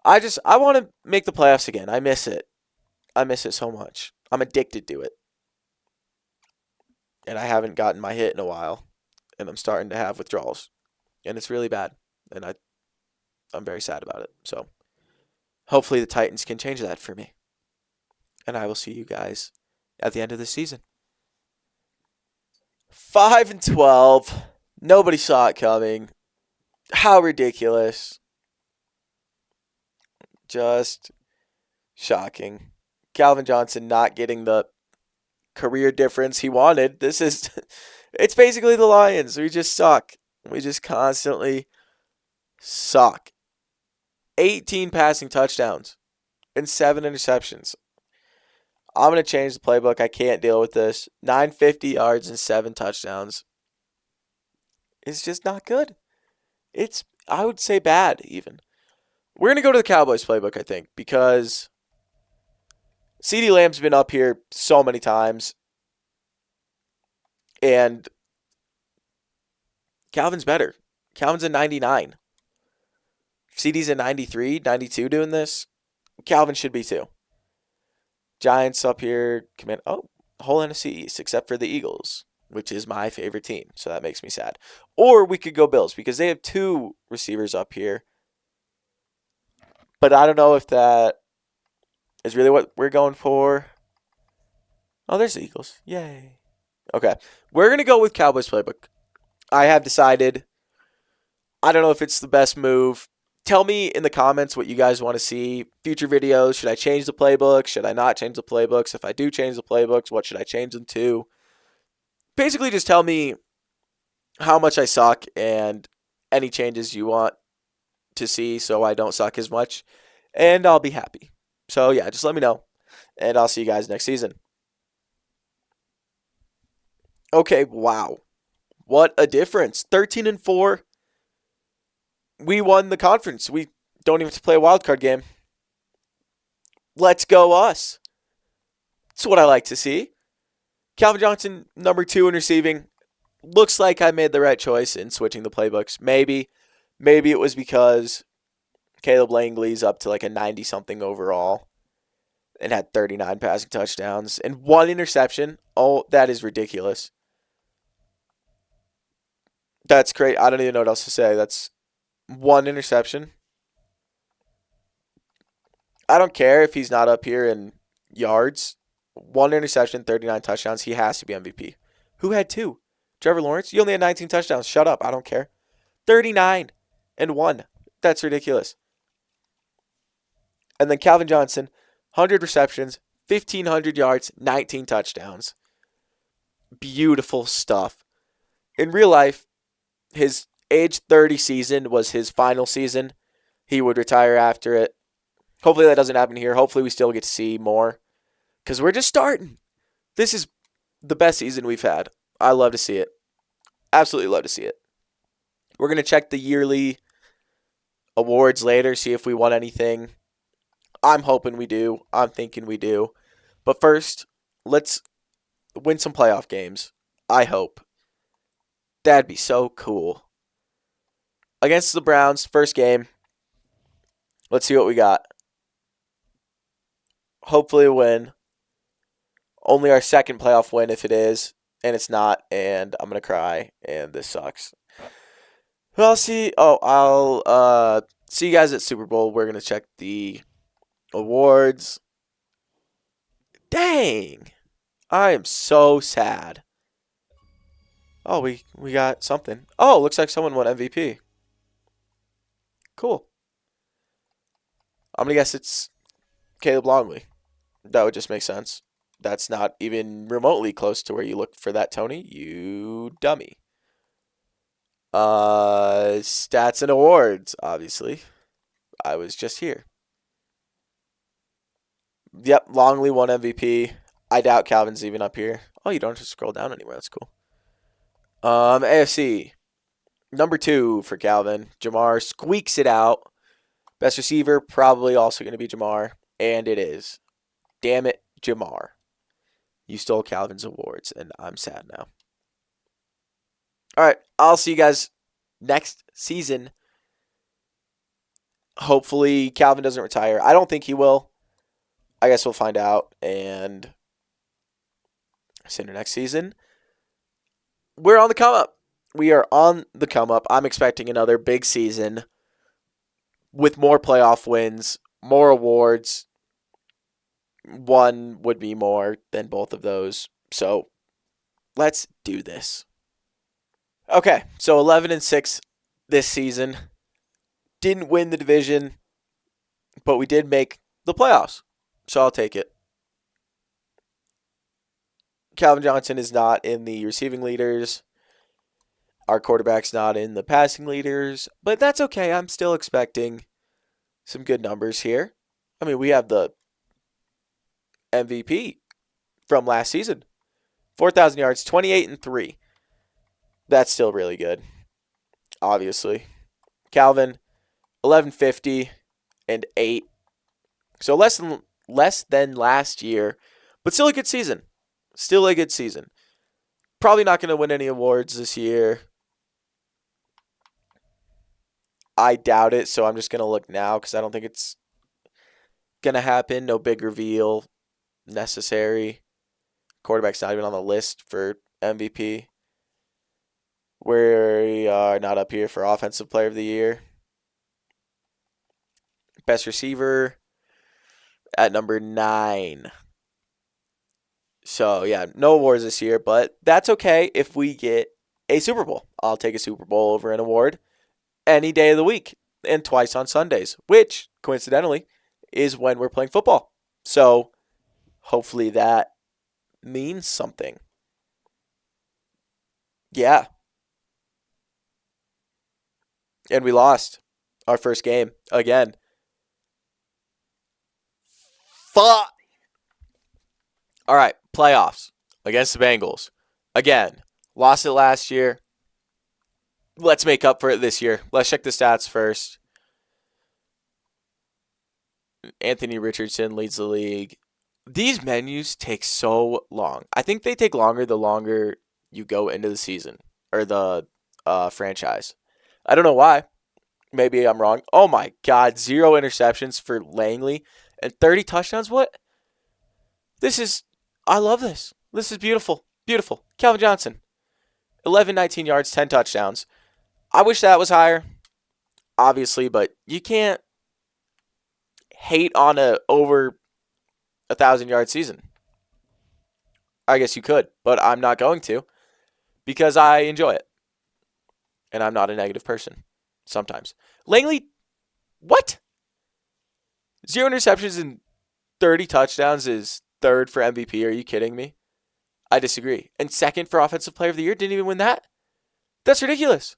I want to make the playoffs again. I miss it. I miss it so much. I'm addicted to it. And I haven't gotten my hit in a while. And I'm starting to have withdrawals. And it's really bad. And I'm very sad about it. So hopefully the Titans can change that for me. And I will see you guys at the end of the season. 5-12. Nobody saw it coming. How ridiculous. Just shocking. Calvin Johnson not getting the career difference he wanted. It's basically the Lions. We just suck. We just constantly suck. 18 passing touchdowns and 7 interceptions. I'm going to change the playbook. I can't deal with this. 950 yards and 7 touchdowns. It's just not good. I would say bad even. We're going to go to the Cowboys playbook, I think, because CeeDee Lamb's been up here so many times. And Calvin's better. Calvin's a 99. CeeDee's a 93, 92 doing this. Calvin should be too. Giants up here command whole NFC East except for the Eagles, which is my favorite team. So that makes me sad. Or we could go Bills because they have 2 receivers up here. But I don't know if that is really what we're going for. Oh, there's the Eagles. Yay. Okay. We're going to go with Cowboys playbook. I have decided. I don't know if it's the best move. Tell me in the comments what you guys want to see. Future videos. Should I change the playbook? Should I not change the playbooks? If I do change the playbooks, what should I change them to? Basically, just tell me how much I suck and any changes you want to see so I don't suck as much. And I'll be happy. So, yeah, just let me know. And I'll see you guys next season. Okay, wow. What a difference. 13-4. We won the conference. We don't even have to play a wild card game. Let's go us. That's what I like to see. Calvin Johnson, number 2 in receiving. Looks like I made the right choice in switching the playbooks. Maybe it was because Caleb Langley's up to like a 90-something overall and had 39 passing touchdowns and 1 interception. Oh, that is ridiculous. That's great. I don't even know what else to say. That's 1 interception. I don't care if he's not up here in yards. 1 interception, 39 touchdowns. He has to be MVP. Who had 2? Trevor Lawrence? You only had 19 touchdowns. Shut up. I don't care. 39 and 1. That's ridiculous. And then Calvin Johnson, 100 receptions, 1,500 yards, 19 touchdowns. Beautiful stuff. In real life, his age 30 season was his final season. He would retire after it. Hopefully that doesn't happen here. Hopefully we still get to see more because we're just starting. This is the best season we've had. I love to see it. Absolutely love to see it. We're going to check the yearly awards later, see if we won anything. I'm hoping we do. I'm thinking we do. But first, let's win some playoff games. I hope. That'd be so cool. Against the Browns, first game. Let's see what we got. Hopefully a win. Only our second playoff win if it is, and it's not, and I'm going to cry, and this sucks. I'll see. I'll see you guys at Super Bowl. We're going to check the awards. Dang. I am so sad. Oh, we got something. Oh, looks like someone won MVP. Cool. I'm going to guess it's Caleb Longley. That would just make sense. That's not even remotely close to where you look for that, Tony. You dummy. Stats and awards, obviously. I was just here. Yep, Longley won MVP. I doubt Calvin's even up here. Oh, you don't have to scroll down anywhere. That's cool. AFC. Number 2 for Calvin. Jamar squeaks it out. Best receiver, probably also going to be Jamar. And it is. Damn it, Jamar. You stole Calvin's awards, and I'm sad now. All right, I'll see you guys next season. Hopefully, Calvin doesn't retire. I don't think he will. I guess we'll find out. And see you next season. We're on the come up. We are on the come up. I'm expecting another big season with more playoff wins, more awards. One would be more than both of those. So let's do this. Okay, so 11-6 this season. Didn't win the division, but we did make the playoffs. So I'll take it. Calvin Johnson is not in the receiving leaders. Our quarterback's not in the passing leaders, but that's okay. I'm still expecting some good numbers here. I mean, we have the MVP from last season. 4,000 yards, 28-3. That's still really good, obviously. Calvin, 1150 and 8. So less than last year, but still a good season. Still a good season. Probably not going to win any awards this year. I doubt it, so I'm just going to look now because I don't think it's going to happen. No big reveal necessary. Quarterback's not even on the list for MVP. We are not up here for Offensive Player of the Year. Best receiver at number 9. So, yeah, no awards this year, but that's okay if we get a Super Bowl. I'll take a Super Bowl over an award any day of the week and twice on Sundays, which, coincidentally, is when we're playing football. So, hopefully that means something. Yeah. And we lost our first game again. Fuck. All right, playoffs against the Bengals. Again, lost it last year. Let's make up for it this year. Let's check the stats first. Anthony Richardson leads the league. These menus take so long. I think they take longer the longer you go into the season or the franchise. I don't know why. Maybe I'm wrong. Oh my God, 0 interceptions for Langley and 30 touchdowns. What? I love this. This is beautiful. Beautiful. Calvin Johnson, 11, 19 yards, 10 touchdowns. I wish that was higher, obviously, but you can't hate on a over 1,000-yard season. I guess you could, but I'm not going to because I enjoy it. And I'm not a negative person sometimes. Langley, what? 0 interceptions and 30 touchdowns is third for MVP. Are you kidding me? I disagree. And second for Offensive Player of the Year, didn't even win that? That's ridiculous.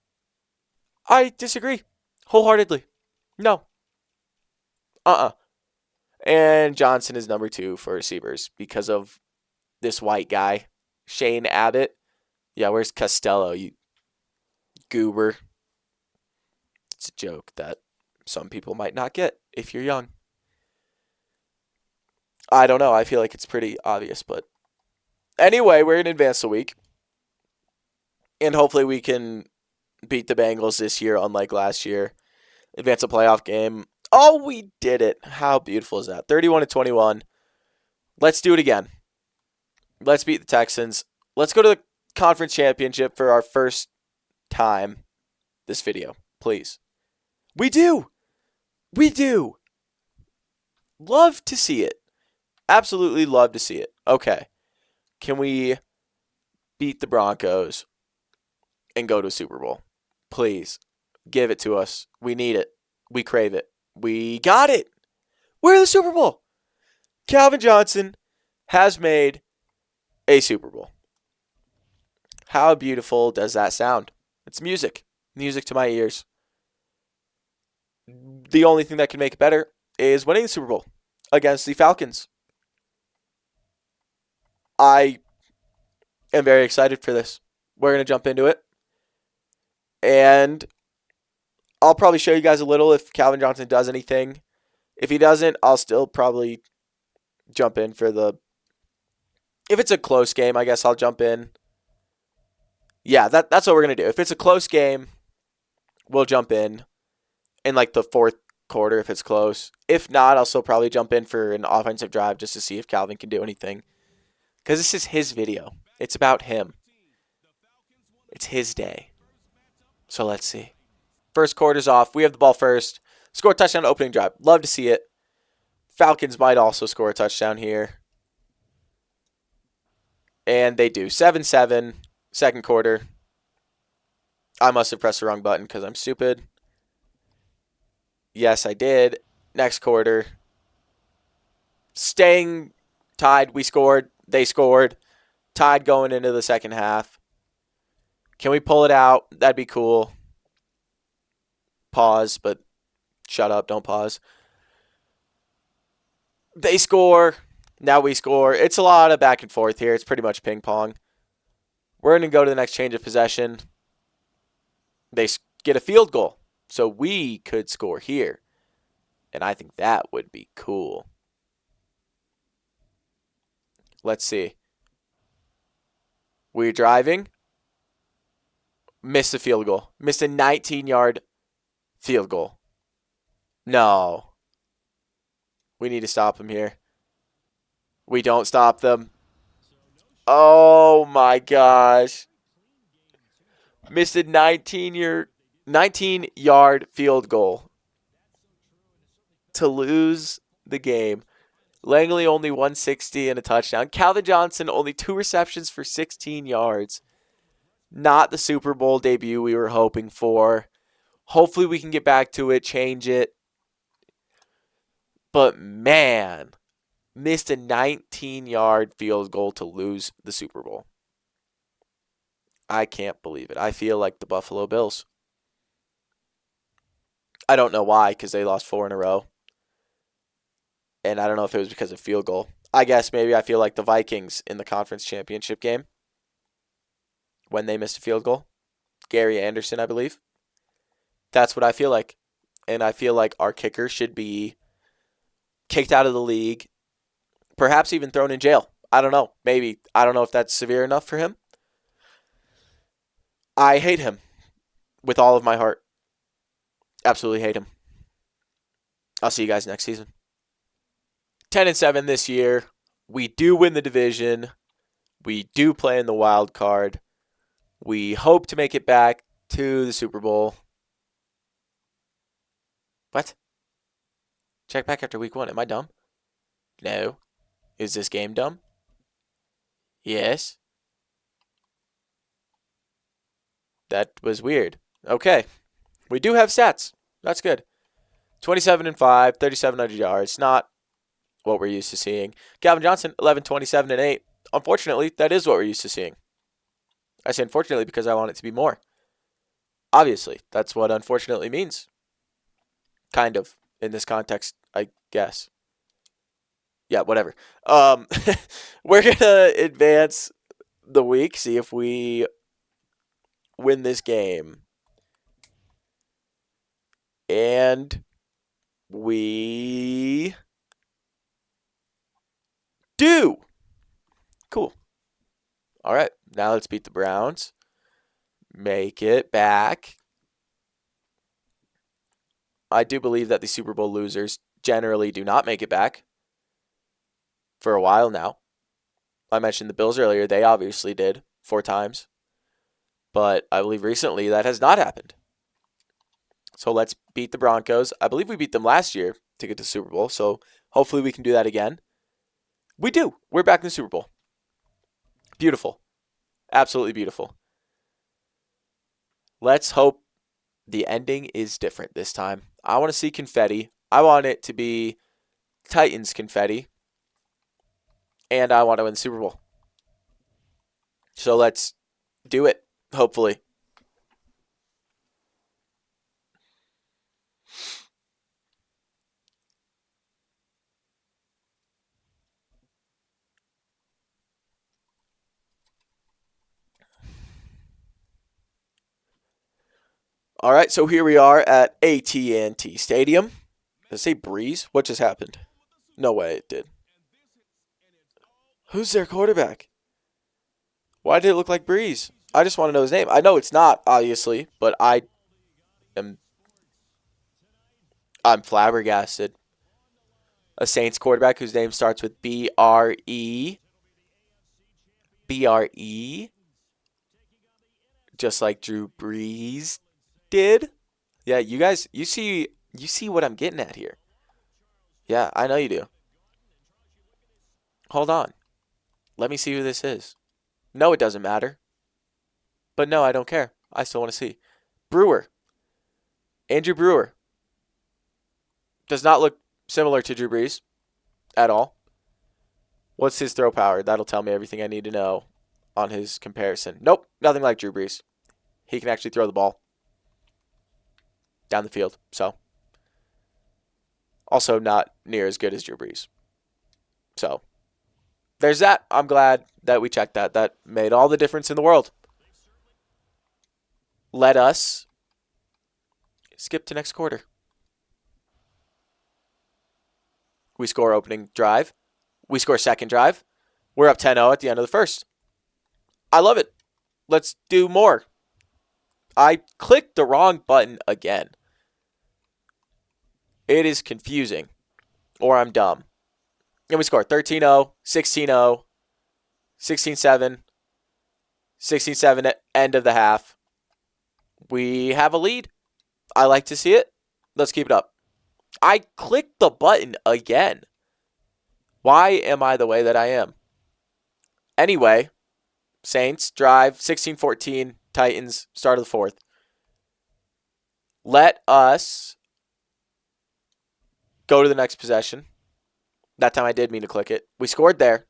I disagree wholeheartedly. No. And Johnson is number 2 for receivers because of this white guy, Shane Abbott. Yeah, where's Costello, you goober? It's a joke that some people might not get if you're young. I don't know. I feel like it's pretty obvious, but anyway, we're in advance a week. And hopefully we can beat the Bengals this year, unlike last year. Advance a playoff game. Oh, we did it. How beautiful is that? 31-21. Let's do it again. Let's beat the Texans. Let's go to the conference championship for our first time this video, please. We do. We do. Love to see it. Absolutely love to see it. Okay. Can we beat the Broncos and go to a Super Bowl? Please. Give it to us. We need it. We crave it. We got it. We're in the Super Bowl. Calvin Johnson has made a Super Bowl. How beautiful does that sound? It's music. Music to my ears. The only thing that can make it better is winning the Super Bowl against the Falcons. I am very excited for this. We're going to jump into it. And I'll probably show you guys a little if Calvin Johnson does anything. If he doesn't, I'll still probably jump in for the... If it's a close game, I guess I'll jump in. Yeah, that's what we're going to do. If it's a close game, we'll jump in like the fourth quarter if it's close. If not, I'll still probably jump in for an offensive drive just to see if Calvin can do anything. Because this is his video. It's about him. It's his day. So let's see. First quarter's off. We have the ball first. Score a touchdown opening drive. Love to see it. Falcons might also score a touchdown here. And they do. 7-7. Second quarter. I must have pressed the wrong button because I'm stupid. Yes, I did. Next quarter. Staying tied. We scored. They scored. Tied going into the second half. Can we pull it out? That'd be cool. Pause, but shut up. Don't pause. They score. Now we score. It's a lot of back and forth here. It's pretty much ping pong. We're going to go to the next change of possession. They get a field goal. So we could score here. And I think that would be cool. Let's see. We're driving. Missed a field goal. Missed a 19-yard field goal. No. We need to stop them here. We don't stop them. Oh my gosh. Missed a 19-yard field goal to lose the game. Langley only 160 and a touchdown. Calvin Johnson only 2 receptions for 16 yards. Not the Super Bowl debut we were hoping for. Hopefully we can get back to it, change it. But man, missed a 19-yard field goal to lose the Super Bowl. I can't believe it. I feel like the Buffalo Bills. I don't know why, because they lost 4 in a row. And I don't know if it was because of field goal. I guess maybe I feel like the Vikings in the conference championship game. when they missed a field goal. Gary Anderson, I believe. That's what I feel like. And I feel like our kicker should be kicked out of the league, perhaps even thrown in jail. I don't know. Maybe. I don't know if that's severe enough for him. I hate him with all of my heart. Absolutely hate him. I'll see you guys next season. 10-7 this year. We do win the division. We do play in the wild card. We hope to make it back to the Super Bowl. What? Check back after week 1. Am I dumb? No. Is this game dumb? Yes. That was weird. Okay. We do have stats. That's good. 27-5, 3,700 yards. Not what we're used to seeing. Calvin Johnson, 11, 27, and 8. Unfortunately, that is what we're used to seeing. I say unfortunately because I want it to be more. Obviously, that's what unfortunately means. Kind of, in this context, I guess. Yeah, whatever. We're going to advance the week, see if we win this game. And we do. Cool. All right, now let's beat the Browns. Make it back. I do believe that the Super Bowl losers generally do not make it back for a while now. I mentioned the Bills earlier. They obviously did 4 times. But I believe recently that has not happened. So let's beat the Broncos. I believe we beat them last year to get to the Super Bowl. So hopefully we can do that again. We do. We're back in the Super Bowl. Beautiful. Absolutely beautiful. Let's hope the ending is different this time. I want to see confetti. I want it to be Titans confetti. And I want to win the Super Bowl. So let's do it, hopefully. All right, so here we are at AT&T Stadium. Did I say Breeze? What just happened? No way it did. Who's their quarterback? Why did it look like Breeze? I just want to know his name. I know it's not, obviously, but I'm flabbergasted. A Saints quarterback whose name starts with B-R-E. B-R-E. Just like Drew Brees did. Yeah, you guys, you see what I'm getting at here. Yeah, I know you do. Hold on. Let me see who this is. No, it doesn't matter. But no, I don't care. I still want to see. Brewer. Andrew Brewer. Does not look similar to Drew Brees at all. What's his throw power? That'll tell me everything I need to know on his comparison. Nope, nothing like Drew Brees. He can actually throw the ball down the field. So, also not near as good as Drew Brees. So, there's that. I'm glad that we checked that. That made all the difference in the world. Let us skip to next quarter. We score opening drive. We score second drive. We're up 10-0 at the end of the first. I love it. Let's do more. I clicked the wrong button again. It is confusing. Or I'm dumb. And we score 13-0, 16-0, 16-7, 16-7 at end of the half. We have a lead. I like to see it. Let's keep it up. I clicked the button again. Why am I the way that I am? Anyway, Saints drive 16-14, Titans, start of the fourth. Let us go to the next possession. That time I did mean to click it. We scored there.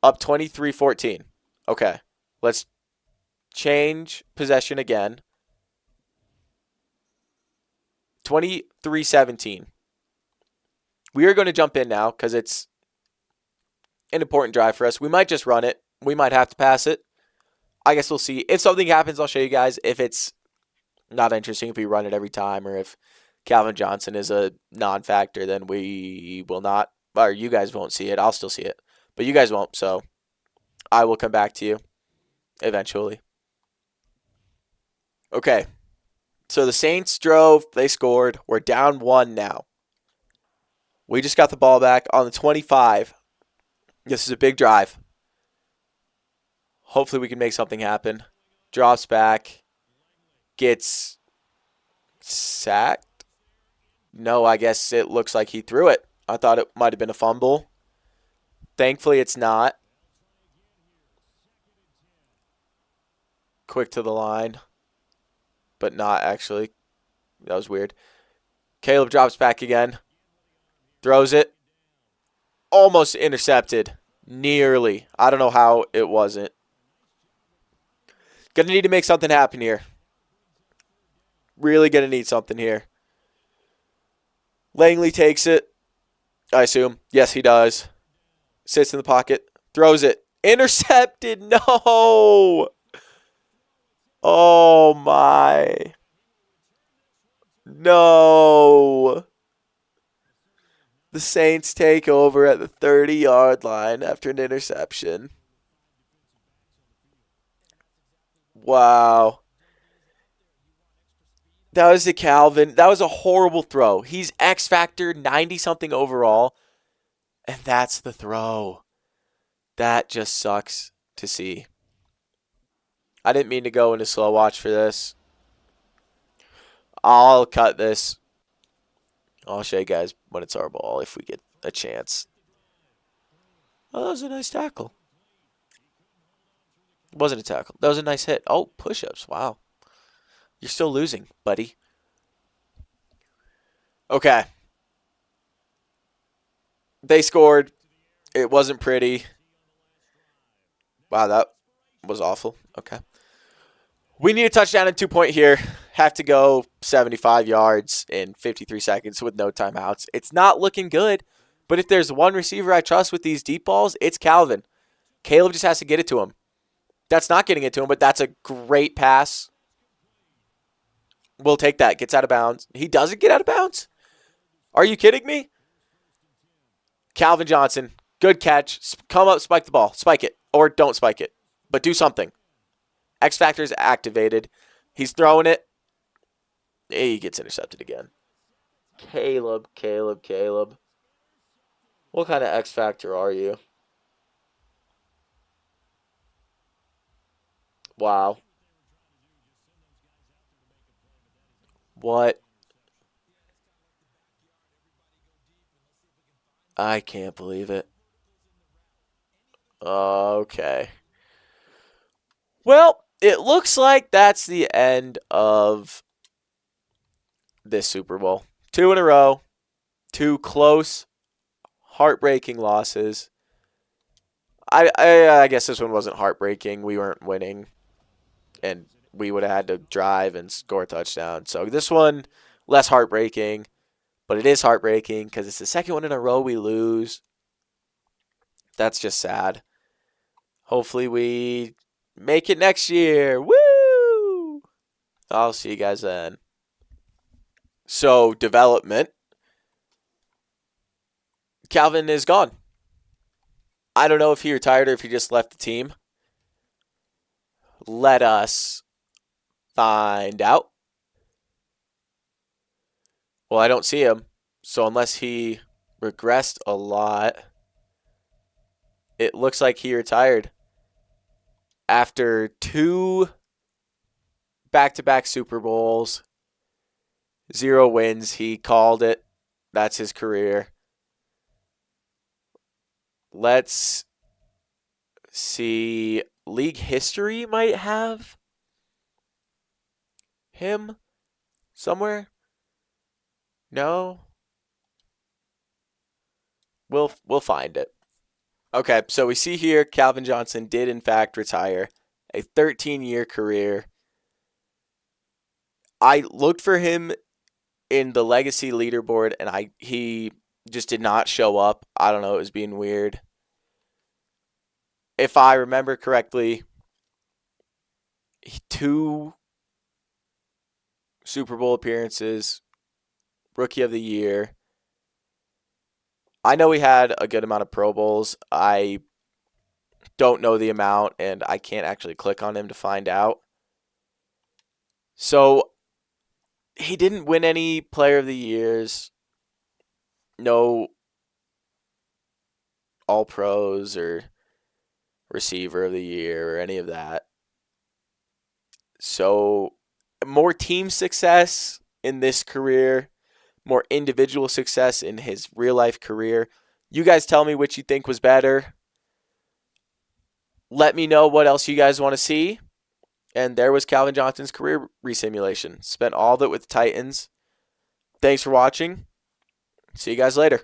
Up 23-14. Okay. Let's change possession again. 23-17. We are going to jump in now because it's an important drive for us. We might just run it. We might have to pass it. I guess we'll see. If something happens, I'll show you guys. If it's not interesting, if we run it every time, or if Calvin Johnson is a non-factor, then we will not, or you guys won't see it. I'll still see it, but you guys won't, so I will come back to you eventually. Okay, so the Saints drove, they scored. We're down 1 now. We just got the ball back on the 25. This is a big drive. Hopefully we can make something happen. Drops back. Gets sacked. No, I guess it looks like he threw it. I thought it might have been a fumble. Thankfully, it's not. Quick to the line. But not actually. That was weird. Caleb drops back again. Throws it. Almost intercepted. Nearly. I don't know how it wasn't. Gonna need to make something happen here. Really gonna need something here. Langley takes it. I assume. Yes, he does. Sits in the pocket. Throws it. Intercepted. No. Oh, my. No. The Saints take over at the 30-yard line after an interception. Wow. That was a Calvin. That was a horrible throw. He's X Factor 90-something overall, and that's the throw. That just sucks to see. I didn't mean to go into slow watch for this. I'll cut this. I'll show you guys when it's our ball if we get a chance. Oh, that was a nice tackle. It wasn't a tackle. That was a nice hit. Oh, push-ups. Wow. You're still losing, buddy. Okay. They scored. It wasn't pretty. Wow, that was awful. Okay. We need a touchdown and 2-point here. Have to go 75 yards in 53 seconds with no timeouts. It's not looking good, but if there's one receiver I trust with these deep balls, it's Calvin. Caleb just has to get it to him. That's not getting it to him, but that's a great pass. We'll take that. Gets out of bounds. He doesn't get out of bounds? Are you kidding me? Calvin Johnson, good catch. Come up, spike the ball. Spike it. Or don't spike it. But do something. X Factor is activated. He's throwing it. He gets intercepted again. Caleb. What kind of X Factor are you? Wow. What? I can't believe it. Okay. Well, it looks like that's the end of this Super Bowl. 2 in a row. 2 close, heartbreaking losses. I guess this one wasn't heartbreaking. We weren't winning, and we would have had to drive and score a touchdown. So this one, less heartbreaking, but it is heartbreaking because it's the second one in a row we lose. That's just sad. Hopefully we make it next year. Woo! I'll see you guys then. So, development. Calvin is gone. I don't know if he retired or if he just left the team. Let us find out. Well, I don't see him. So unless he regressed a lot, it looks like he retired. After 2 back-to-back Super Bowls, 0 wins, he called it. That's his career. Let's see. League history might have him somewhere. No. We'll find it. Okay, so we see here Calvin Johnson did in fact retire. A 13-year career. I looked for him in the legacy leaderboard and he just did not show up. I don't know, it was being weird. If I remember correctly, 2 Super Bowl appearances, Rookie of the Year. I know he had a good amount of Pro Bowls. I don't know the amount, and I can't actually click on him to find out. So he didn't win any Player of the Years, no All Pros or Receiver of the Year or any of that. So more team success in this career, more individual success in his real life career. You guys tell me which you think was better. Let me know what else you guys want to see. And there was Calvin Johnson's career resimulation. Spent all of it with the Titans. Thanks for watching. See you guys later.